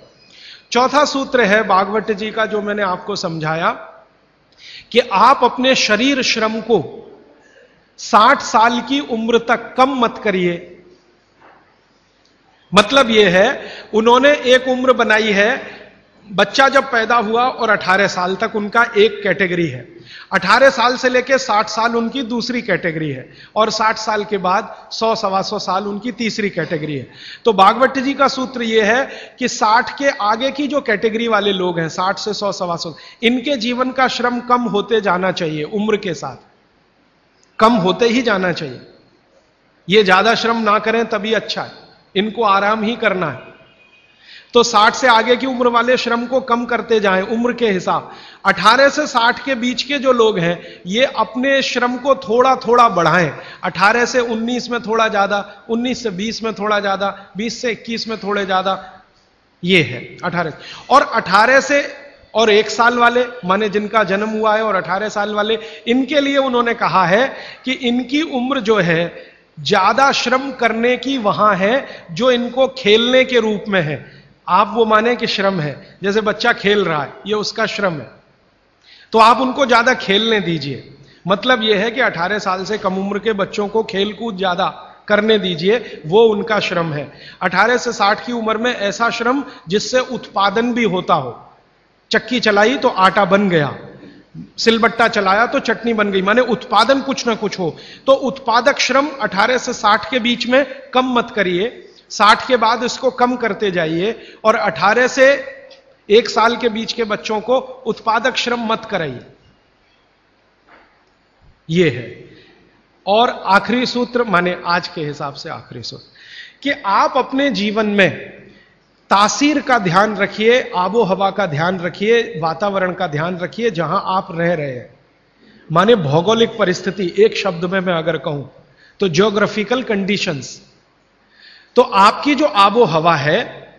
चौथा सूत्र है भागवत जी का, जो मैंने आपको समझाया कि आप अपने शरीर श्रम को 60 साल की उम्र तक कम मत करिए। मतलब यह है, उन्होंने एक उम्र बनाई है, बच्चा जब पैदा हुआ और 18 साल तक उनका एक कैटेगरी है, 18 साल से लेकर 60 साल उनकी दूसरी कैटेगरी है, और 60 साल के बाद 100-125 साल उनकी तीसरी कैटेगरी है। तो भागवत जी का सूत्र यह है कि 60 के आगे की जो कैटेगरी वाले लोग हैं, 60 से 100-125, इनके जीवन का श्रम कम होते जाना चाहिए, उम्र के साथ कम होते ही जाना चाहिए। ये ज्यादा श्रम ना करें तभी अच्छा है, इनको आराम ही करना है। तो 60 से आगे की उम्र वाले श्रम को कम करते जाएं उम्र के हिसाब। 18 से 60 के बीच के जो लोग हैं ये अपने श्रम को थोड़ा थोड़ा बढ़ाएं। 18 से 19 में थोड़ा ज्यादा, 19 से 20 में थोड़ा ज्यादा, 20 से 21 में थोड़े ज्यादा, ये है 18। और 18 से और 1 साल वाले, माने जिनका जन्म हुआ है, और 18 साल वाले, इनके लिए उन्होंने कहा है कि इनकी उम्र जो है ज्यादा श्रम करने की वहां है जो इनको खेलने के रूप में है। आप वो माने कि श्रम है, जैसे बच्चा खेल रहा है, ये उसका श्रम है, तो आप उनको ज्यादा खेलने दीजिए। मतलब यह है कि 18 साल से कम उम्र के बच्चों को खेल कूद ज्यादा करने दीजिए, वो उनका श्रम है। 18 से 60 की उम्र में ऐसा श्रम जिससे उत्पादन भी होता हो। चक्की चलाई तो आटा बन गया, सिलबट्टा चलाया तो चटनी बन गई, माने उत्पादन कुछ ना कुछ हो। तो उत्पादक श्रम 18 से 60 के बीच में कम मत करिए, 60 के बाद इसको कम करते जाइए, और 18 से 1 साल के बीच के बच्चों को उत्पादक श्रम मत कराइए। यह है। और आखिरी सूत्र, माने आज के हिसाब से आखिरी सूत्र, कि आप अपने जीवन में तासीर का ध्यान रखिए, आबो हवा का ध्यान रखिए, वातावरण का ध्यान रखिए जहां आप रह रहे हैं। माने भौगोलिक परिस्थिति, एक शब्द में मैं अगर कहूं तो ज्योग्राफिकल कंडीशंस। तो आपकी जो आबो हवा है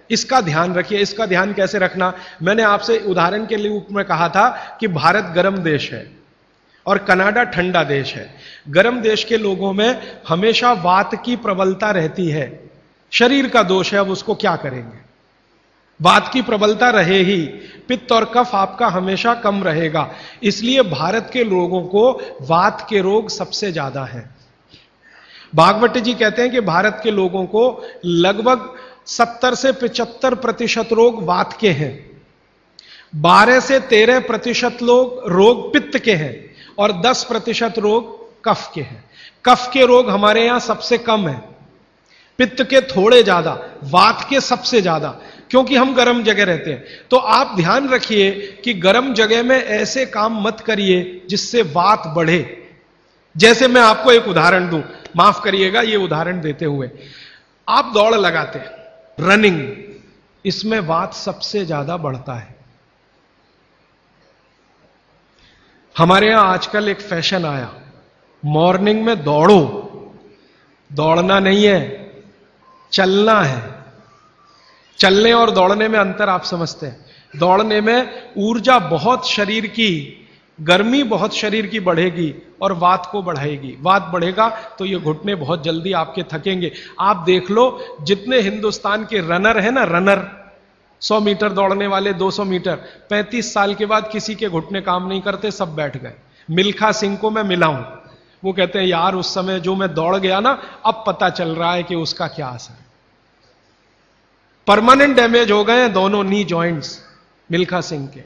इसका ध्यान रखिए। इसका ध्यान कैसे रखना, मैंने आपसे उदाहरण के रूप में कहा था कि भारत गर्म देश है और कनाडा ठंडा देश है। गर्म देश के लोगों में हमेशा वात की प्रबलता रहती है, शरीर का दोष है, अब उसको क्या करेंगे, वात की प्रबलता रहे ही, पित्त और कफ आपका हमेशा कम रहेगा। इसलिए भारत के लोगों को वात के रोग सबसे ज्यादा है। भागवत जी कहते हैं कि भारत के लोगों को लगभग 70 से 75% रोग वात के हैं, 12 से 13% रोग पित्त के हैं, और 10% रोग कफ के हैं। कफ के रोग हमारे यहां सबसे कम है, पित्त के थोड़े ज्यादा, वात के सबसे ज्यादा, क्योंकि हम गर्म जगह रहते हैं। तो आप ध्यान रखिए कि गर्म जगह में ऐसे काम मत करिए जिससे वात बढ़े। जैसे मैं आपको एक उदाहरण दूं, माफ करिएगा ये उदाहरण देते हुए, आप दौड़ लगाते हैं, रनिंग, इसमें वात सबसे ज्यादा बढ़ता है। हमारे यहां आजकल एक फैशन आया, मॉर्निंग में दौड़ो। दौड़ना नहीं है, चलना है। चलने और दौड़ने में अंतर आप समझते हैं। दौड़ने में ऊर्जा बहुत शरीर की, गर्मी बहुत शरीर की बढ़ेगी और वात को बढ़ाएगी। वात बढ़ेगा तो ये घुटने बहुत जल्दी आपके थकेंगे। आप देख लो, जितने हिंदुस्तान के रनर हैं ना, रनर 100 मीटर दौड़ने वाले, 200 मीटर, 35 साल के बाद किसी के घुटने काम नहीं करते, सब बैठ गए। मिल्खा सिंह को मैं मिला हूं, वो कहते हैं यार उस समय जो मैं दौड़ गया ना, अब पता चल रहा है कि उसका क्या असर है। परमानेंट डैमेज हो गए हैं दोनों नी जॉइंट्स मिल्खा सिंह के।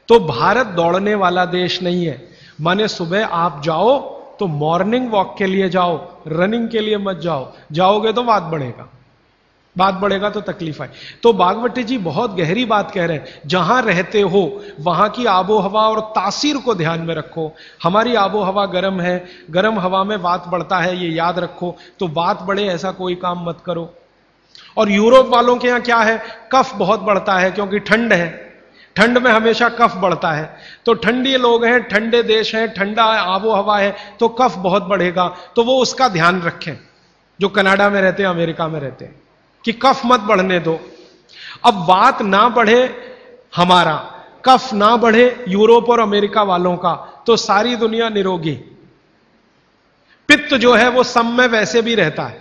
तो भारत दौड़ने वाला देश नहीं है। माने सुबह आप जाओ तो मॉर्निंग वॉक के लिए जाओ, रनिंग के लिए मत जाओ। जाओगे तो वात बढ़ेगा, बात बढ़ेगा तो तकलीफ आए। तो भागवत जी बहुत गहरी बात कह रहे हैं, जहां रहते हो वहां की आबो हवा और तासीर को ध्यान में रखो। हमारी आबो हवा गर्म है, गर्म हवा में वात बढ़ता है, ये याद रखो। तो वात बढ़े ऐसा कोई काम मत करो। और यूरोप वालों के यहां क्या है, कफ बहुत बढ़ता है क्योंकि ठंड है, ठंड में हमेशा कफ बढ़ता है। तो ठंडी लोग हैं, ठंडे देश हैं, ठंडा आबो हवा है, तो कफ बहुत बढ़ेगा। तो वो उसका ध्यान रखें जो कनाडा में रहते हैं, अमेरिका में रहते हैं, कि कफ मत बढ़ने दो। अब बात ना बढ़े हमारा, कफ ना बढ़े यूरोप और अमेरिका वालों का, तो सारी दुनिया निरोगी। पित्त जो है वो सम में वैसे भी रहता है,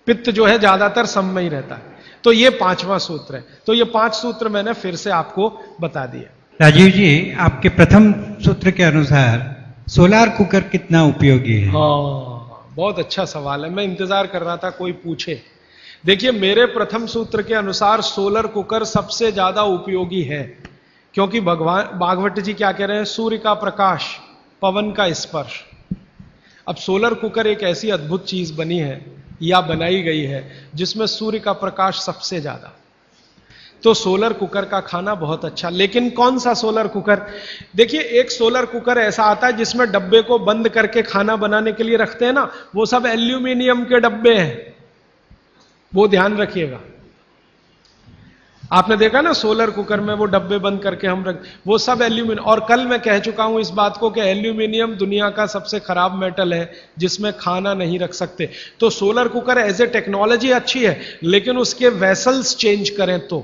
पित्त जो है ज्यादातर सम में ही रहता है। तो ये 5वां सूत्र है। तो ये 5 सूत्र मैंने फिर से आपको बता दिया। राजीव जी, आपके प्रथम सूत्र के अनुसार सोलार कुकर कितना उपयोगी है? हाँ, बहुत अच्छा सवाल है, मैं इंतजार कर रहा था कोई पूछे। देखिए, मेरे प्रथम सूत्र के अनुसार सोलर कुकर सबसे ज्यादा उपयोगी है, क्योंकि भगवान भागवत जी क्या कह रहे हैं? सूर्य का प्रकाश, पवन का स्पर्श। अब सोलर कुकर एक ऐसी अद्भुत चीज बनी है या बनाई गई है जिसमें सूर्य का प्रकाश सबसे ज्यादा। तो सोलर कुकर का खाना बहुत अच्छा। लेकिन कौन सा सोलर कुकर? देखिए, एक सोलर कुकर ऐसा आता है जिसमें डब्बे को बंद करके खाना बनाने के लिए रखते हैं ना, वो सब एल्यूमिनियम के डब्बे हैं, वो ध्यान रखिएगा। आपने देखा ना सोलर कुकर में वो डब्बे बंद करके हम रख, वो सब एल्यूमिनियम। और कल मैं कह चुका हूं इस बात को कि एल्यूमिनियम दुनिया का सबसे खराब मेटल है जिसमें खाना नहीं रख सकते। तो solar cooker as a technology अच्छी है, लेकिन उसके वेसल्स चेंज करें तो।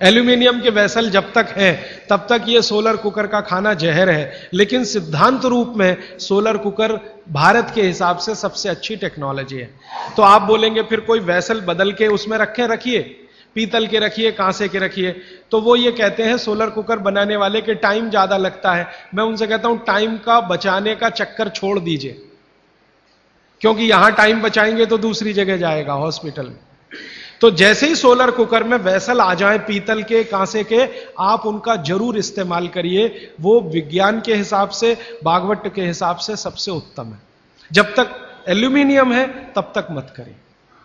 एल्यूमिनियम के वेसल जब तक है तब तक ये सोलर कुकर का खाना जहर है, लेकिन सिद्धांत रूप में सोलर कुकर भारत के हिसाब से सबसे अच्छी टेक्नोलॉजी है। तो आप बोलेंगे फिर कोई वेसल बदल के उसमें रखिए, पीतल के रखिए, कांसे के रखिए। तो वो ये कहते हैं सोलर कुकर बनाने वाले के टाइम ज्यादा लगता है। मैं उनसे कहता हूं टाइम का बचाने का चक्कर छोड़ दीजिए, क्योंकि यहां टाइम बचाएंगे तो दूसरी जगह जाएगा, हॉस्पिटल में। तो जैसे ही सोलर कुकर में वेसल आ जाए पीतल के, कांसे के, आप उनका जरूर इस्तेमाल करिए। वो विज्ञान के हिसाब से, भागवत के हिसाब से सबसे उत्तम है। जब तक एल्यूमिनियम है तब तक मत करिए।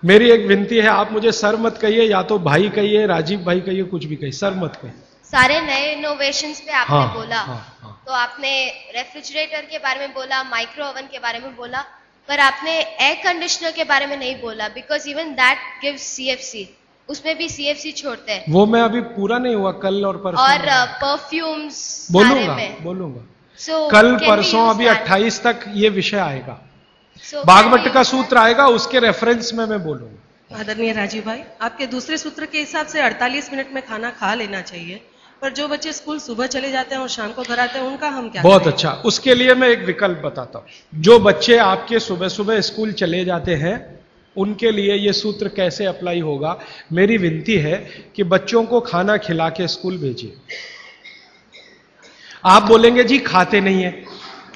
मेरी एक विनती है, आप मुझे सर मत कहिए, या तो भाई कहिए, राजीव भाई कहिए, कुछ भी कहिए, सर मत कहिए। सारे नए इनोवेशंस पे आपने हाँ, बोला। हाँ। तो आपने रेफ्रिजरेटर के बारे में बोला, माइक्रो ओवन के बारे में बोला, पर आपने एयर कंडीशनर के बारे में नहीं बोला, because even that gives CFC, उसमें भी CFC छोड़ते हैं। वो मैं अभी पूरा नहीं हुआ, कल और परसों। और परफ्यूम्स बोलूंगा So, कल can we परसों, use अभी that? 28 तक ये विषय आएगा। So, भागवत can we का use सूत्र आएगा, उसके रेफरेंस में मैं बोलूंगा। आदरणीय राजीव भाई, आपके दूसरे सूत्र के हिसाब से 48 मिनट में खाना खा लेना चाहिए, पर जो बच्चे स्कूल सुबह चले जाते हैं और शाम को घर आते हैं, उनका हम क्या बहुत करें? अच्छा, उसके लिए मैं एक विकल्प बताता हूं। जो बच्चे आपके सुबह सुबह स्कूल चले जाते हैं, उनके लिए यह सूत्र कैसे अप्लाई होगा? मेरी विनती है कि बच्चों को खाना खिला के स्कूल भेजिए। आप बोलेंगे जी खाते नहीं है,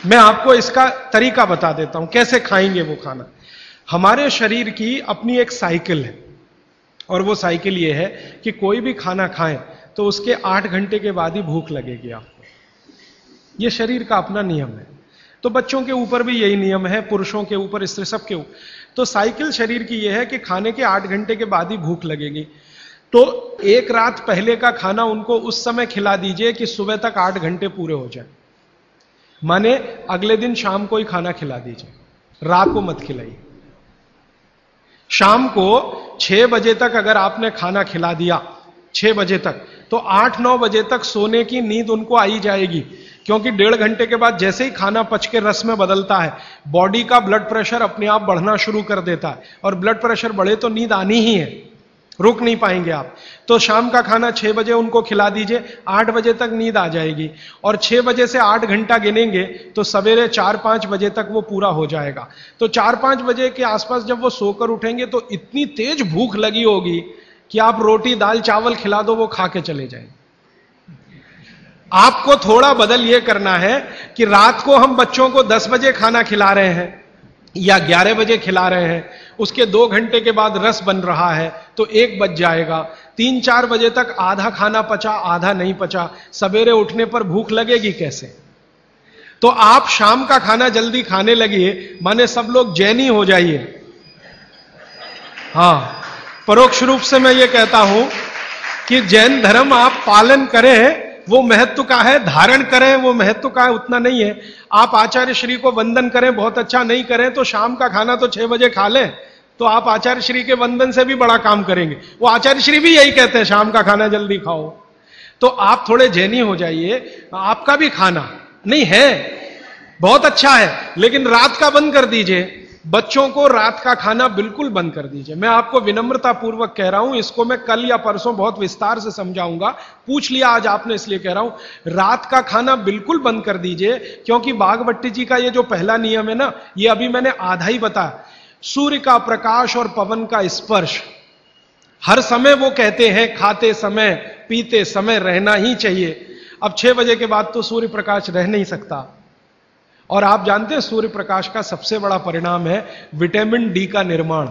मैं आपको इसका तरीका बता देता हूं कैसे खाएंगे वो खाना। हमारे शरीर की अपनी एक साइकिल है, और वो साइकिल ये है कि कोई भी खाना खाएं तो उसके 8 घंटे के बाद ही भूख लगेगी आपको। ये शरीर का अपना नियम है। तो बच्चों के ऊपर भी यही नियम है, पुरुषों के ऊपर, स्त्री, सब के ऊपर। तो साइकिल शरीर की यह है कि खाने के 8 घंटे के बाद ही भूख लगेगी। तो एक रात पहले का खाना उनको उस समय खिला दीजिए कि सुबह तक 8 घंटे पूरे हो जाए। माने अगले दिन शाम को ही खाना खिला दीजिए, रात को मत खिलाइए। शाम को 6 बजे तक अगर आपने खाना खिला दिया, 6 बजे तक, तो 8-9 बजे तक सोने की नींद उनको आई जाएगी, क्योंकि 1.5 घंटे के बाद जैसे ही खाना पच के रस में बदलता है, बॉडी का ब्लड प्रेशर अपने आप बढ़ना शुरू कर देता है, और ब्लड प्रेशर बढ़े तो नींद आनी ही है, रुक नहीं पाएंगे आप। तो शाम का खाना 6 बजे उनको खिला दीजिए, 8 बजे तक नींद आ जाएगी, और 6 बजे से 8 घंटा गिनेंगे तो सवेरे 4-5 बजे तक वो पूरा हो जाएगा। तो 4-5 बजे के आसपास जब वो सोकर उठेंगे तो इतनी तेज भूख लगी होगी कि आप रोटी दाल चावल खिला दो, वो खा के चले जाएंगे। आपको थोड़ा बदल ये करना है कि रात को हम बच्चों को 10 बजे खाना खिला रहे हैं या 11 बजे खिला रहे हैं, उसके 2 घंटे के बाद रस बन रहा है तो 1 बज जाएगा। 3-4 बजे तक आधा खाना पचा, आधा नहीं पचा, सवेरे उठने पर भूख लगेगी कैसे? तो आप शाम का खाना जल्दी खाने लगिए, माने सब लोग जैनी हो जाइए। हां, परोक्ष रूप से मैं ये कहता हूं कि जैन धर्म आप पालन करें, वो महत्व का है, धारण करें वो महत्व का है, उतना नहीं है। आप आचार्य श्री को वंदन करें, बहुत अच्छा, नहीं करें तो शाम का खाना तो 6 बजे खा लें, तो आप आचार्य श्री के वंदन से भी बड़ा काम करेंगे। वो आचार्य श्री भी यही कहते हैं, शाम का खाना जल्दी खाओ। तो आप थोड़े जैनी हो जाइए। आपका भी खाना नहीं है, बहुत अच्छा है, लेकिन रात का बंद कर दीजिए। बच्चों को रात का खाना बिल्कुल बंद कर दीजिए। मैं आपको विनम्रता पूर्वक कह रहा हूं, इसको मैं कल या परसों बहुत विस्तार से समझाऊंगा, पूछ लिया आज आपने इसलिए कह रहा हूं, रात का खाना बिल्कुल बंद कर दीजिए। क्योंकि बागभट्टी जी का ये जो पहला नियम है ना, ये अभी मैंने आधा ही बताया। सूर्य का प्रकाश और पवन का स्पर्श हर समय वो कहते हैं खाते समय पीते समय रहना ही चाहिए। अब 6 बजे के बाद तो सूर्य प्रकाश रह नहीं सकता। और आप जानते हैं सूर्य प्रकाश का सबसे बड़ा परिणाम है विटामिन डी का निर्माण।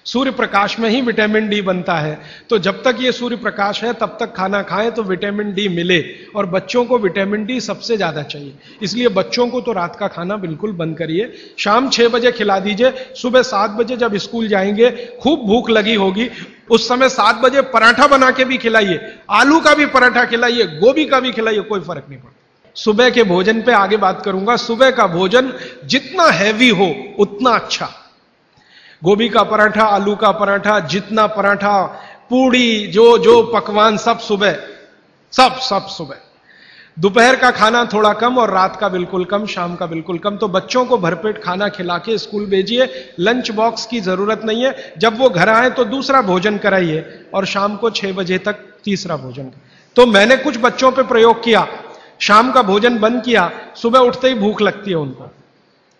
सूर्य प्रकाश में ही विटामिन डी बनता है। तो जब तक ये सूर्य प्रकाश है तब तक खाना खाएं तो विटामिन डी मिले। और बच्चों को विटामिन डी सबसे ज्यादा चाहिए, इसलिए बच्चों को तो रात का खाना बिल्कुल बंद करिए। शाम 6 बजे खिला दीजिए। सुबह 7 बजे जब स्कूल जाएंगे, खूब भूख लगी होगी, उस समय 7 बजे पराठा बना के भी खिलाइए, आलू का भी पराठा खिलाइए, गोभी का भी खिलाइए, कोई फर्क नहीं पड़ता। सुबह के भोजन पे आगे बात करूंगा। सुबह का भोजन जितना हैवी हो उतना अच्छा। गोभी का पराठा, आलू का पराठा, जितना पराठा, पूड़ी, जो पकवान सब सुबह, सब सुबह। दोपहर का खाना थोड़ा कम और रात का बिल्कुल कम, शाम का बिल्कुल कम। तो बच्चों को भरपेट खाना खिला के स्कूल भेजिए। लंच बॉक्स की जरूरत नहीं है। जब वो घर आए तो दूसरा भोजन कराइए और शाम को 6 बजे तक तीसरा भोजन। तो मैंने कुछ बच्चों पे प्रयोग किया, शाम का भोजन बंद किया, सुबह उठते ही भूख लगती है उनको।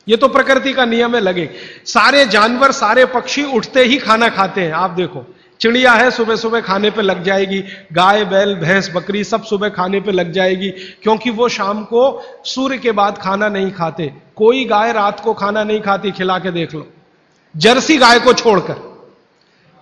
ये तो प्रकृति का नियम है, लगे। सारे जानवर, सारे पक्षी उठते ही खाना खाते हैं। आप देखो, चिड़िया है सुबह सुबह खाने पे लग जाएगी, गाय बैल भैंस बकरी सब सुबह खाने पे लग जाएगी, क्योंकि वो शाम को सूर्य के बाद खाना नहीं खाते। कोई गाय रात को खाना नहीं खाती, खिला के देख लो, जर्सी गाय को छोड़कर।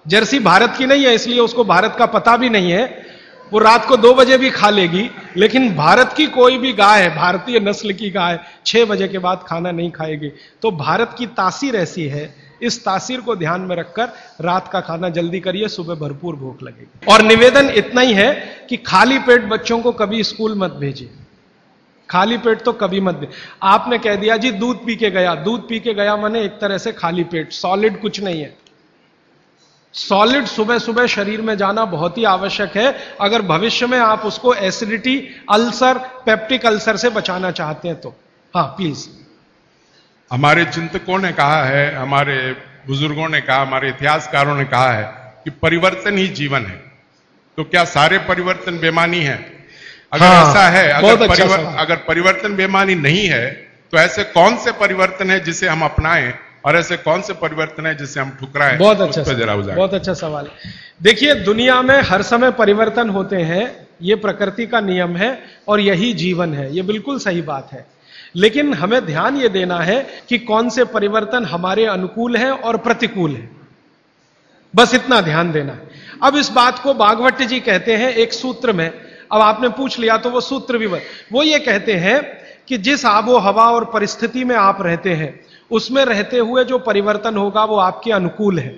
जर्सी भारत की नहीं है इसलिए उसको भारत का पता भी नहीं है, वो रात को 2 बजे भी खा लेगी। लेकिन भारत की कोई भी गाय है, भारतीय नस्ल की गाय 6 बजे के बाद खाना नहीं खाएगी। तो भारत की तासीर ऐसी है, इस तासीर को ध्यान में रखकर रात का खाना जल्दी करिए, सुबह भरपूर भूख लगेगी। और निवेदन इतना ही है कि खाली पेट बच्चों को कभी स्कूल मत भेजिए। खाली पेट तो कभी मत भेजिए। आपने कह दिया जी दूध पी के गया, दूध पी के गया माने एक तरह से खाली पेट, सॉलिड कुछ नहीं है। सॉलिड सुबह सुबह शरीर में जाना बहुत ही आवश्यक है, अगर भविष्य में आप उसको एसिडिटी, अल्सर, पेप्टिक अल्सर से बचाना चाहते हैं तो। हाँ प्लीज। हमारे चिंतकों ने कहा है, हमारे बुजुर्गों ने कहा, हमारे इतिहासकारों ने कहा है कि परिवर्तन ही जीवन है। तो क्या सारे परिवर्तन बेमानी है? अगर ऐसा है, अगर परिवर्तन बेमानी नहीं है तो ऐसे कौन से परिवर्तन है जिसे हम अपनाएं और ऐसे कौन से परिवर्तन है जिसे हम ठुकराएं? बहुत अच्छा सवाल है। देखिए, दुनिया में हर समय परिवर्तन होते हैं, यह प्रकृति का नियम है और यही जीवन है, यह बिल्कुल सही बात है। लेकिन हमें ध्यान यह देना है कि कौन से परिवर्तन हमारे अनुकूल है और प्रतिकूल है, बस इतना ध्यान देना है। अब इस बात को बागभट्टी जी कहते हैं एक सूत्र में, अब आपने पूछ लिया तो वो सूत्र भी वो ये कहते हैं कि जिस आबो हवा और परिस्थिति में आप रहते हैं उसमें रहते हुए जो परिवर्तन होगा वो आपके अनुकूल है,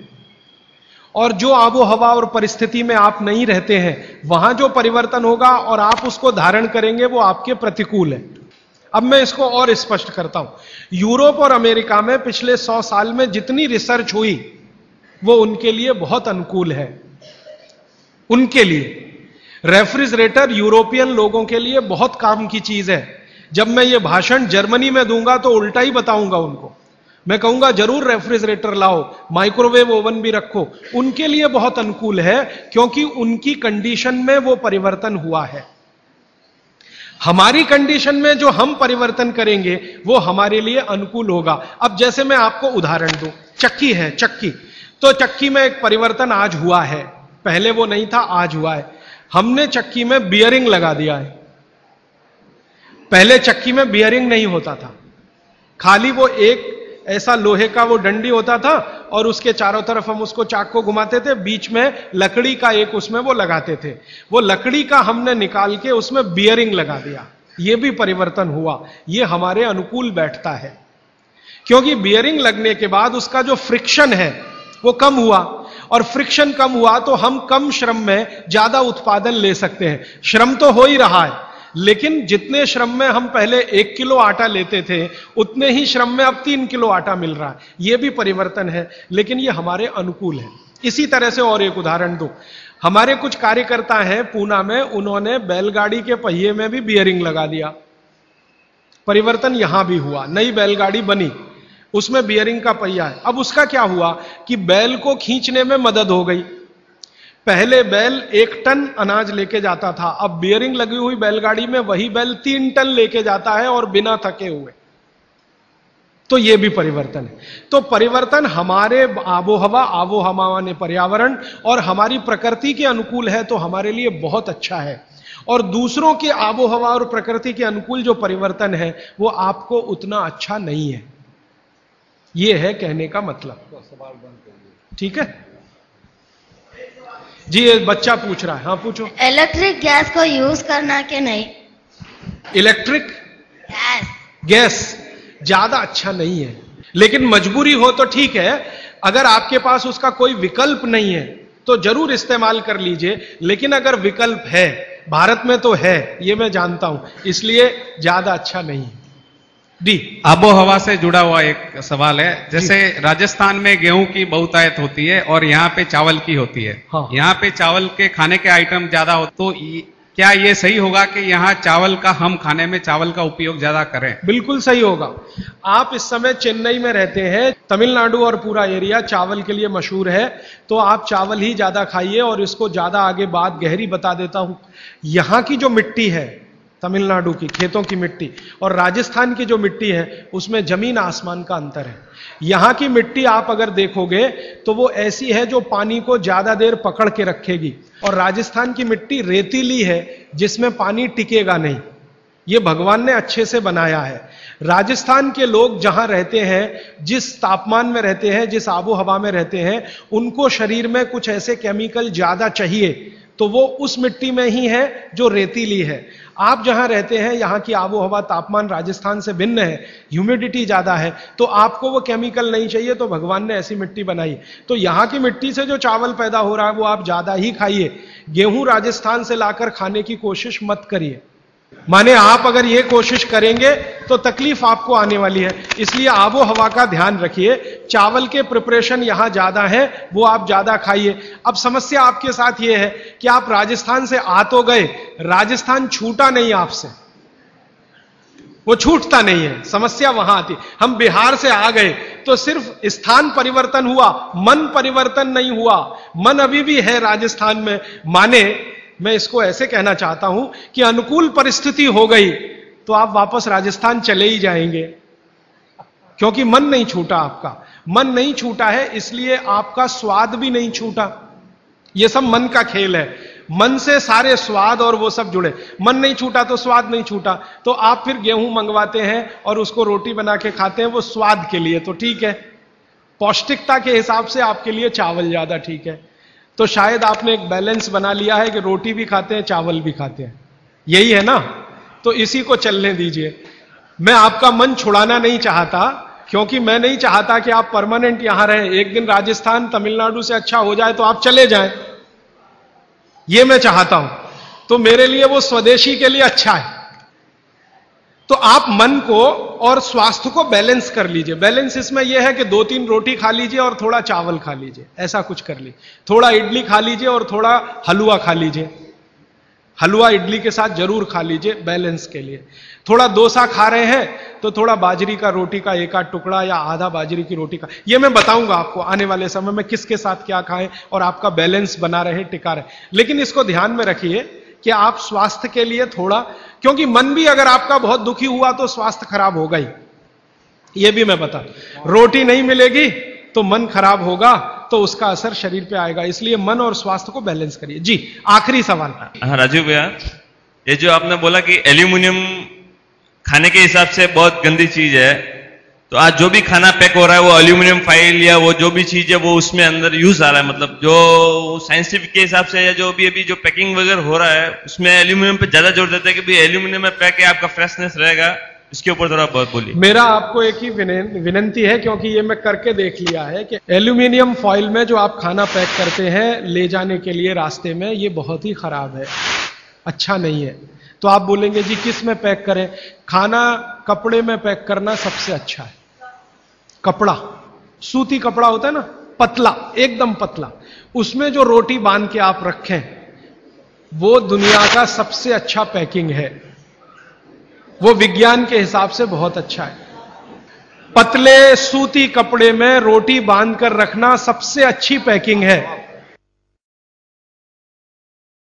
और जो आबो हवा और परिस्थिति में आप नहीं रहते हैं वहां जो परिवर्तन होगा और आप उसको धारण करेंगे वो आपके प्रतिकूल है। अब मैं इसको और स्पष्ट करता हूं। यूरोप और अमेरिका में पिछले 100 साल में जितनी रिसर्च हुई वो उनके लिए बहुत अनुकूल है। उनके लिए रेफ्रिजरेटर यूरोपियन लोगों के लिए बहुत काम की चीज है। जब मैं ये भाषण जर्मनी में दूंगा तो उल्टा ही बताऊंगा उनको। मैं कहूंगा जरूर रेफ्रिजरेटर लाओ, माइक्रोवेव ओवन भी रखो। उनके लिए बहुत अनुकूल है क्योंकि उनकी कंडीशन में वो परिवर्तन हुआ है। हमारी कंडीशन में जो हम परिवर्तन करेंगे वो हमारे लिए अनुकूल होगा। अब जैसे मैं आपको उदाहरण दूं, चक्की है, चक्की, तो चक्की में एक परिवर्तन आज हुआ है, पहले वो नहीं था, आज हुआ है। हमने चक्की में बियरिंग लगा दिया है। पहले चक्की में बियरिंग नहीं होता था, खाली वो एक ऐसा लोहे का वो डंडी होता था और उसके चारों तरफ हम उसको चाक को घुमाते थे, बीच में लकड़ी का एक उसमें वो लगाते थे। वो लकड़ी का हमने निकाल के उसमें बियरिंग लगा दिया, ये भी परिवर्तन हुआ। ये हमारे अनुकूल बैठता है क्योंकि बियरिंग लगने के बाद उसका जो फ्रिक्शन है वो कम हुआ, और फ्रिक्शन कम हुआ तो हम कम श्रम में ज्यादा उत्पादन ले सकते हैं। श्रम तो हो ही रहा है, लेकिन जितने श्रम में हम पहले 1 किलो आटा लेते थे उतने ही श्रम में अब 3 किलो आटा मिल रहा है। यह भी परिवर्तन है, लेकिन यह हमारे अनुकूल है। इसी तरह से और एक उदाहरण दूं, हमारे कुछ कार्यकर्ता हैं पूना में, उन्होंने बैलगाड़ी के पहिए में भी बियरिंग लगा दिया। परिवर्तन यहां भी हुआ, नई बैलगाड़ी बनी। उसमें बियरिंग का पहिया है। अब उसका क्या हुआ कि बैल को खींचने में मदद हो गई। पहले बैल 1 टन अनाज लेके जाता था, अब बियरिंग लगी हुई बैलगाड़ी में वही बैल 3 टन लेके जाता है और बिना थके हुए। तो यह भी परिवर्तन है। तो परिवर्तन हमारे आबोहवा ने पर्यावरण और हमारी प्रकृति के अनुकूल है तो हमारे लिए बहुत अच्छा है, और दूसरों के आबोहवा और प्रकृति के अनुकूल जो परिवर्तन है वो आपको उतना अच्छा नहीं है। यह है कहने का मतलब। ठीक है जी, ये बच्चा पूछ रहा है। हाँ पूछो। इलेक्ट्रिक गैस को यूज करना कि नहीं? इलेक्ट्रिक गैस ज्यादा अच्छा नहीं है, लेकिन मजबूरी हो तो ठीक है। अगर आपके पास उसका कोई विकल्प नहीं है तो जरूर इस्तेमाल कर लीजिए, लेकिन अगर विकल्प है, भारत में तो है, ये मैं जानता हूं, इसलिए ज्यादा अच्छा नहीं है। डी, आबोहवा से जुड़ा हुआ एक सवाल है। जैसे राजस्थान में गेहूं की बहुतायत होती है और यहाँ पे चावल की होती है। हाँ। यहाँ पे चावल के खाने के आइटम ज्यादा हो, तो क्या ये सही होगा कि यहाँ चावल का, हम खाने में चावल का उपयोग ज्यादा करें? बिल्कुल सही होगा। आप इस समय चेन्नई में रहते हैं, तमिलनाडु और पूरा एरिया चावल के लिए मशहूर है, तो आप चावल ही ज्यादा खाइए। और इसको ज्यादा आगे बात गहरी बता देता हूं। यहां की जो मिट्टी है, तमिलनाडु की खेतों की मिट्टी और राजस्थान की जो मिट्टी है, उसमें जमीन आसमान का अंतर है। यहां की मिट्टी आप अगर देखोगे तो वो ऐसी है जो पानी को ज्यादा देर पकड़ के रखेगी, और राजस्थान की मिट्टी रेतीली है जिसमें पानी टिकेगा नहीं। ये भगवान ने अच्छे से बनाया है। राजस्थान के लोग जहां रहते हैं, जिस तापमान में रहते हैं, जिस आबो हवा में रहते हैं, उनको शरीर में कुछ ऐसे केमिकल ज्यादा चाहिए, तो वो उस मिट्टी में ही है जो रेतीली है। आप जहां रहते हैं, यहां की आबो हवा, तापमान राजस्थान से भिन्न है, ह्यूमिडिटी ज्यादा है, तो आपको वो केमिकल नहीं चाहिए, तो भगवान ने ऐसी मिट्टी बनाई। तो यहां की मिट्टी से जो चावल पैदा हो रहा है वो आप ज्यादा ही खाइए। गेहूं राजस्थान से लाकर खाने की कोशिश मत करिए। माने आप अगर ये कोशिश करेंगे तो तकलीफ आपको आने वाली है। इसलिए आबो हवा का ध्यान रखिए। चावल के प्रिपरेशन यहां ज्यादा है, वो आप ज्यादा खाइए। अब समस्या आपके साथ ये है कि आप राजस्थान से आ तो गए, राजस्थान छूटा नहीं आपसे, वो छूटता नहीं है। समस्या वहां आती। हम बिहार से आ गए तो सिर्फ स्थान परिवर्तन हुआ, मन परिवर्तन नहीं हुआ। मन अभी भी है राजस्थान में। माने मैं इसको ऐसे कहना चाहता हूं कि अनुकूल परिस्थिति हो गई तो आप वापस राजस्थान चले ही जाएंगे, क्योंकि मन नहीं छूटा। आपका मन नहीं छूटा है, इसलिए आपका स्वाद भी नहीं छूटा। यह सब मन का खेल है। मन से सारे स्वाद और वो सब जुड़े। मन नहीं छूटा तो स्वाद नहीं छूटा। तो आप फिर गेहूं मंगवाते हैं और उसको रोटी बना के खाते हैं, वो स्वाद के लिए तो ठीक है। पौष्टिकता के हिसाब से आपके लिए चावल ज्यादा ठीक है। तो शायद आपने एक बैलेंस बना लिया है कि रोटी भी खाते हैं, चावल भी खाते हैं। यही है ना? तो इसी को चलने दीजिए। मैं आपका मन छुड़ाना नहीं चाहता, क्योंकि मैं नहीं चाहता कि आप परमानेंट यहां रहें। एक दिन राजस्थान तमिलनाडु से अच्छा हो जाए तो आप चले जाएं, ये मैं चाहता हूं। तो मेरे लिए वो स्वदेशी के लिए अच्छा है। तो आप मन को और स्वास्थ्य को बैलेंस कर लीजिए। बैलेंस इसमें यह है कि 2-3 रोटी खा लीजिए और थोड़ा चावल खा लीजिए, ऐसा कुछ कर लीजिए। थोड़ा इडली खा लीजिए और थोड़ा हलवा खा लीजिए। हलवा इडली के साथ जरूर खा लीजिए बैलेंस के लिए। थोड़ा डोसा खा रहे हैं तो थोड़ा बाजरी का रोटी का 1-8 टुकड़ा या आधा बाजरी की रोटी का। यह मैं बताऊंगा आपको आने वाले समय में किसके साथ क्या खाएं और आपका बैलेंस बना रहे, टिका रहे। लेकिन इसको ध्यान में रखिए कि आप स्वास्थ्य के लिए थोड़ा, क्योंकि मन भी अगर आपका बहुत दुखी हुआ तो स्वास्थ्य खराब होगा ही। यह भी मैं बता, रोटी नहीं मिलेगी तो मन खराब होगा, तो उसका असर शरीर पे आएगा। इसलिए मन और स्वास्थ्य को बैलेंस करिए। जी, आखिरी सवाल। हाँ राजीव भैया, ये जो आपने बोला कि एल्यूमिनियम खाने के हिसाब से बहुत गंदी चीज है, तो आज जो भी खाना पैक हो रहा है वो एल्यूमिनियम फाइल या वो जो भी चीज है वो उसमें अंदर यूज आ रहा है। मतलब जो साइंटिफिक के हिसाब से या जो भी अभी जो पैकिंग वगैरह हो रहा है उसमें एल्यूमिनियम पे ज्यादा जोर देता है कि भाई एल्यूमिनियम में पैक है, आपका फ्रेशनेस रहेगा। इसके ऊपर थोड़ा बहुत बोलिए। मेरा आपको एक ही विनंती है, क्योंकि ये मैं करके देख लिया है कि एल्यूमिनियम फॉइल में जो आप खाना पैक करते हैं ले जाने के लिए रास्ते में, ये बहुत ही खराब है, अच्छा नहीं है। तो आप बोलेंगे जी किस में पैक करें? खाना कपड़े में पैक करना सबसे अच्छा है। कपड़ा, सूती कपड़ा होता है ना, पतला, एकदम पतला, उसमें जो रोटी बांध के आप रखें, वो दुनिया का सबसे अच्छा पैकिंग है। वो विज्ञान के हिसाब से बहुत अच्छा है। पतले सूती कपड़े में रोटी बांध कर रखना सबसे अच्छी पैकिंग है।